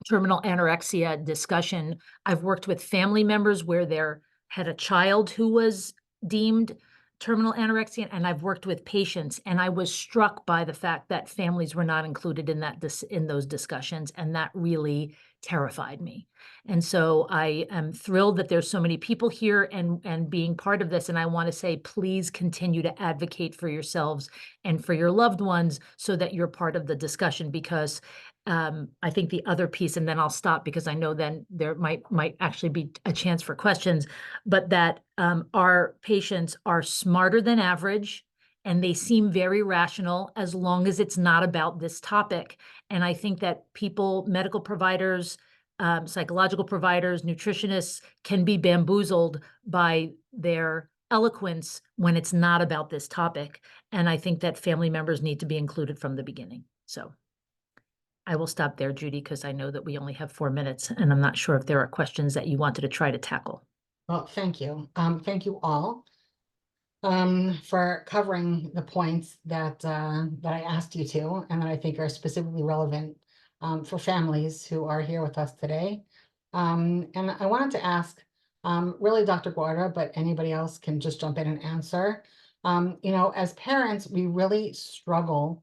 terminal anorexia discussion. I've worked with family members where they had a child who was deemed terminal anorexia, and I've worked with patients, and I was struck by the fact that families were not included in in those discussions, and that really terrified me. And so I am thrilled that there's so many people here and being part of this, and I want to say, please continue to advocate for yourselves and for your loved ones so that you're part of the discussion, because I think the other piece, and then I'll stop because I know then there might actually be a chance for questions, but that our patients are smarter than average and they seem very rational as long as it's not about this topic. And I think that people, medical providers, psychological providers, nutritionists can be bamboozled by their eloquence when it's not about this topic. And I think that family members need to be included from the beginning. So I will stop there, Judy, because I know that we only have 4 minutes, and I'm not sure if there are questions that you wanted to try to tackle. Well, thank you. Thank you all for covering the points that I asked you to, and that I think are specifically relevant for families who are here with us today. And I wanted to ask, really, Dr. Guarda, but anybody else can just jump in and answer. As parents, we really struggle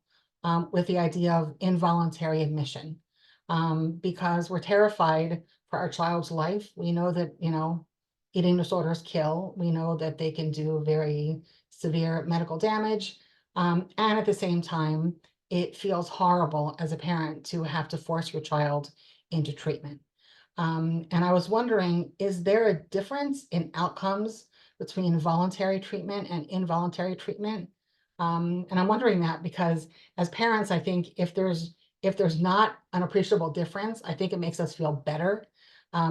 with the idea of involuntary admission because we're terrified for our child's life. We know that, eating disorders kill. We know that they can do very severe medical damage. And at the same time, it feels horrible as a parent to have to force your child into treatment. And I was wondering, is there a difference in outcomes between voluntary treatment and involuntary treatment? And I'm wondering that because as parents, I think if there's not an appreciable difference, I think it makes us feel better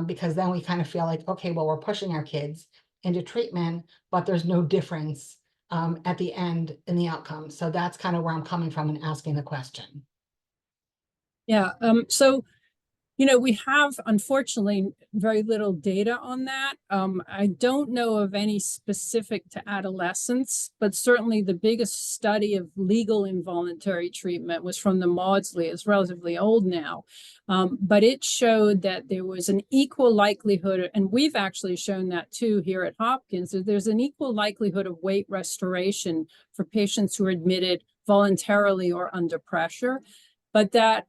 because then we kind of feel like, okay, well, we're pushing our kids into treatment, but there's no difference at the end in the outcome. So that's kind of where I'm coming from in asking the question. Yeah. So, we have, unfortunately, very little data on that. I don't know of any specific to adolescents, but certainly the biggest study of legal involuntary treatment was from the Maudsley. It's relatively old now, but it showed that there was an equal likelihood, and we've actually shown that too here at Hopkins, that there's an equal likelihood of weight restoration for patients who are admitted voluntarily or under pressure, but that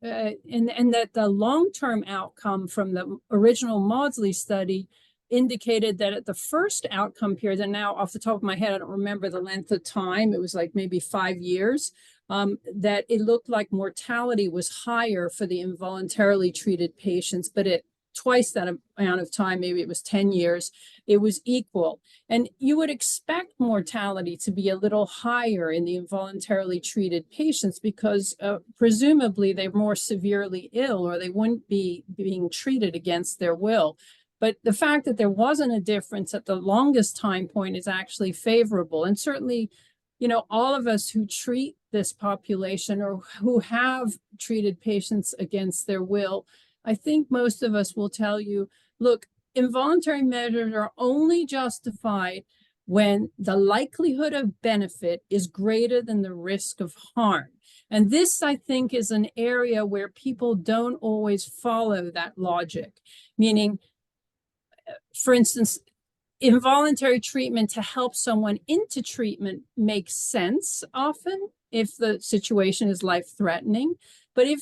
and that the long-term outcome from the original Maudsley study indicated that at the first outcome period, and now off the top of my head, I don't remember the length of time, it was like maybe 5 years, that it looked like mortality was higher for the involuntarily treated patients, but at twice that amount of time, maybe it was 10 years, it was equal. And you would expect mortality to be a little higher in the involuntarily treated patients because presumably they're more severely ill or they wouldn't be being treated against their will. But the fact that there wasn't a difference at the longest time point is actually favorable. And certainly, all of us who treat this population or who have treated patients against their will, I think most of us will tell you, look, involuntary measures are only justified when the likelihood of benefit is greater than the risk of harm. And this, I think, is an area where people don't always follow that logic, meaning, for instance, involuntary treatment to help someone into treatment makes sense often if the situation is life-threatening. But if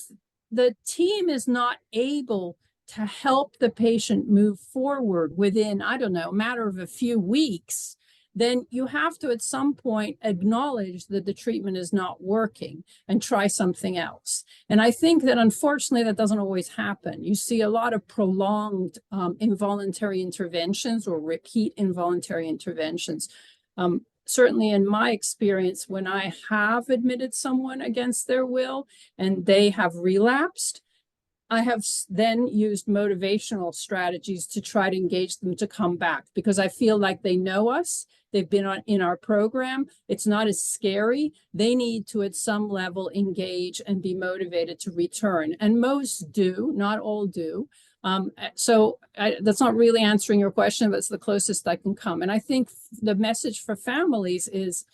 the team is not able to help the patient move forward within, I don't know, a matter of a few weeks, then you have to at some point acknowledge that the treatment is not working and try something else. And I think that unfortunately that doesn't always happen. You see a lot of prolonged involuntary interventions or repeat involuntary interventions. certainly in my experience, when I have admitted someone against their will and they have relapsed, I have then used motivational strategies to try to engage them to come back, because I feel like they know us. They've been in our program. It's not as scary. They need to, at some level, engage and be motivated to return. And most do, not all do. That's not really answering your question, but it's the closest I can come. And I think the message for families is,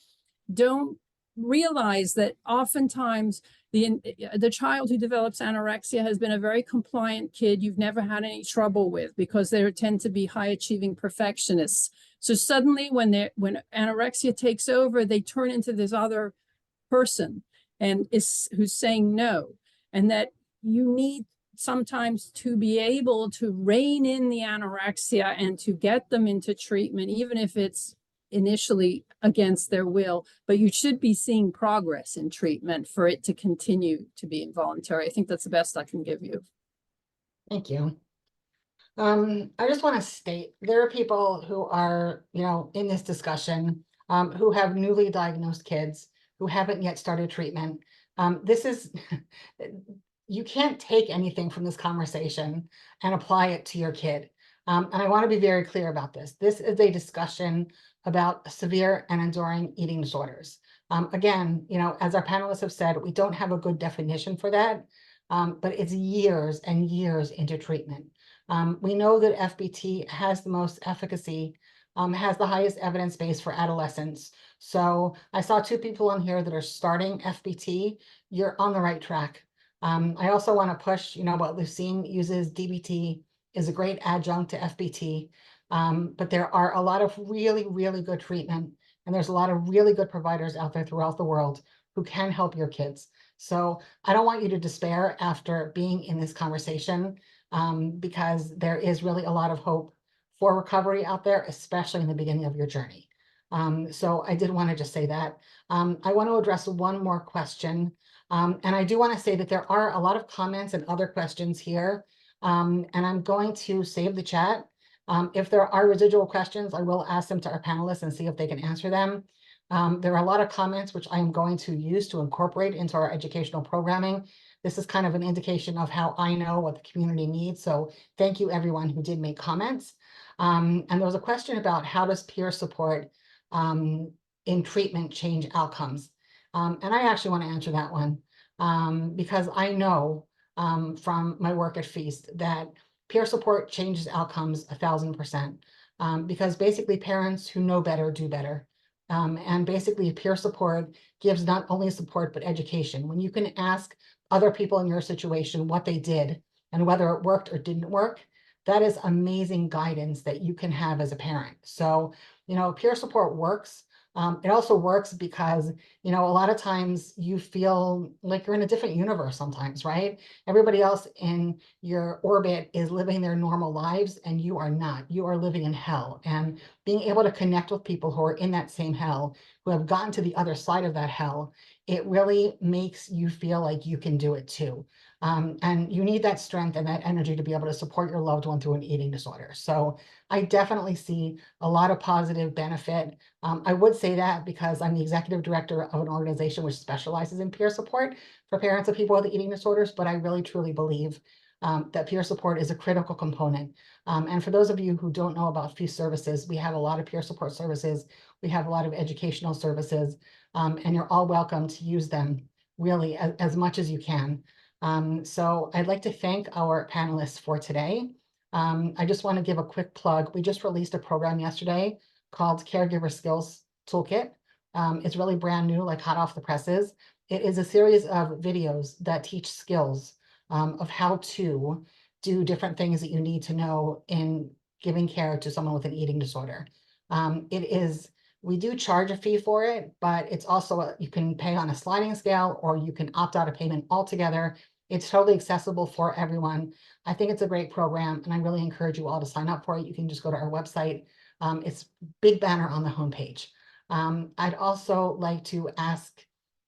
don't realize that oftentimes the child who develops anorexia has been a very compliant kid you've never had any trouble with, because they tend to be high achieving perfectionists. So suddenly when anorexia takes over, they turn into this other person who's saying no. And that you need sometimes to be able to rein in the anorexia and to get them into treatment, even if it's initially against their will, but you should be seeing progress in treatment for it to continue to be involuntary. I think that's the best I can give you. Thank you. I just want to state, there are people who are, in this discussion, who have newly diagnosed kids who haven't yet started treatment. You can't take anything from this conversation and apply it to your kid. And I want to be very clear about this. This is a discussion about severe and enduring eating disorders. Again, as our panelists have said, we don't have a good definition for that, but it's years and years into treatment. We know that FBT has the most efficacy, has the highest evidence base for adolescents. So I saw 2 people on here that are starting FBT. You're on the right track. I also want to push, what Lucine uses, DBT is a great adjunct to FBT. But there are a lot of really, really good treatment, and there's a lot of really good providers out there throughout the world who can help your kids. So I don't want you to despair after being in this conversation, because there is really a lot of hope for recovery out there, especially in the beginning of your journey. So I did want to just say that. I want to address one more question. And I do want to say that there are a lot of comments and other questions here. And I'm going to save the chat. If there are residual questions, I will ask them to our panelists and see if they can answer them. There are a lot of comments which I am going to use to incorporate into our educational programming. This is kind of an indication of how I know what the community needs. So thank you everyone who did make comments. And there was a question about, how does peer support in treatment change outcomes? And I actually want to answer that one, because I know from my work at F.E.A.S.T that peer support changes outcomes 1,000%, because basically parents who know better do better. And basically peer support gives not only support, but education. When you can ask other people in your situation what they did and whether it worked or didn't work, that is amazing guidance that you can have as a parent. So, peer support works. It also works because, a lot of times you feel like you're in a different universe sometimes, right? Everybody else in your orbit is living their normal lives and you are not. You are living in hell. And being able to connect with people who are in that same hell, who have gotten to the other side of that hell, it really makes you feel like you can do it too. And you need that strength and that energy to be able to support your loved one through an eating disorder. So I definitely see a lot of positive benefit. I would say that because I'm the executive director of an organization which specializes in peer support for parents of people with eating disorders, but I really truly believe that peer support is a critical component. And for those of you who don't know about F.E.A.S.T services, we have a lot of peer support services. We have a lot of educational services, and you're all welcome to use them really as much as you can. So I'd like to thank our panelists for today. I just want to give a quick plug. We just released a program yesterday called Caregiver Skills Toolkit. It's really brand new, like hot off the presses. It is a series of videos that teach skills of how to do different things that you need to know in giving care to someone with an eating disorder. We do charge a fee for it, but it's also, you can pay on a sliding scale or you can opt out of payment altogether. It's totally accessible for everyone. I think it's a great program and I really encourage you all to sign up for it. You can just go to our website. It's big banner on the homepage. I'd also like to ask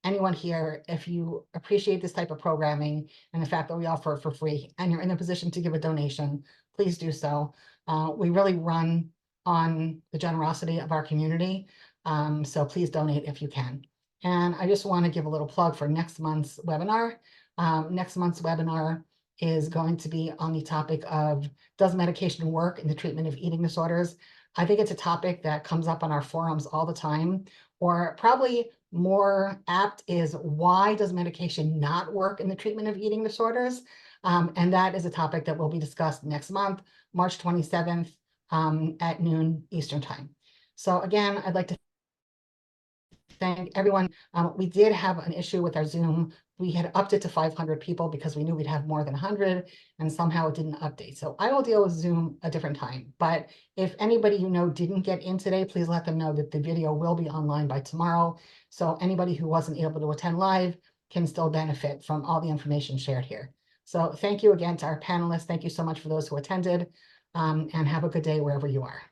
anyone here, if you appreciate this type of programming and the fact that we offer it for free and you're in a position to give a donation, please do so. We really run on the generosity of our community. So please donate if you can. And I just want to give a little plug for next month's webinar. Next month's webinar is going to be on the topic of, does medication work in the treatment of eating disorders? I think it's a topic that comes up on our forums all the time, or probably more apt is, why does medication not work in the treatment of eating disorders? And that is a topic that will be discussed next month, March 27th at noon Eastern time. So again, I'd like to thank everyone. We did have an issue with our Zoom. We had upped it to 500 people because we knew we'd have more than 100, and somehow it didn't update. So I will deal with Zoom a different time. But if anybody you know didn't get in today, please let them know that the video will be online by tomorrow. So anybody who wasn't able to attend live can still benefit from all the information shared here. So thank you again to our panelists. Thank you so much for those who attended, and have a good day wherever you are.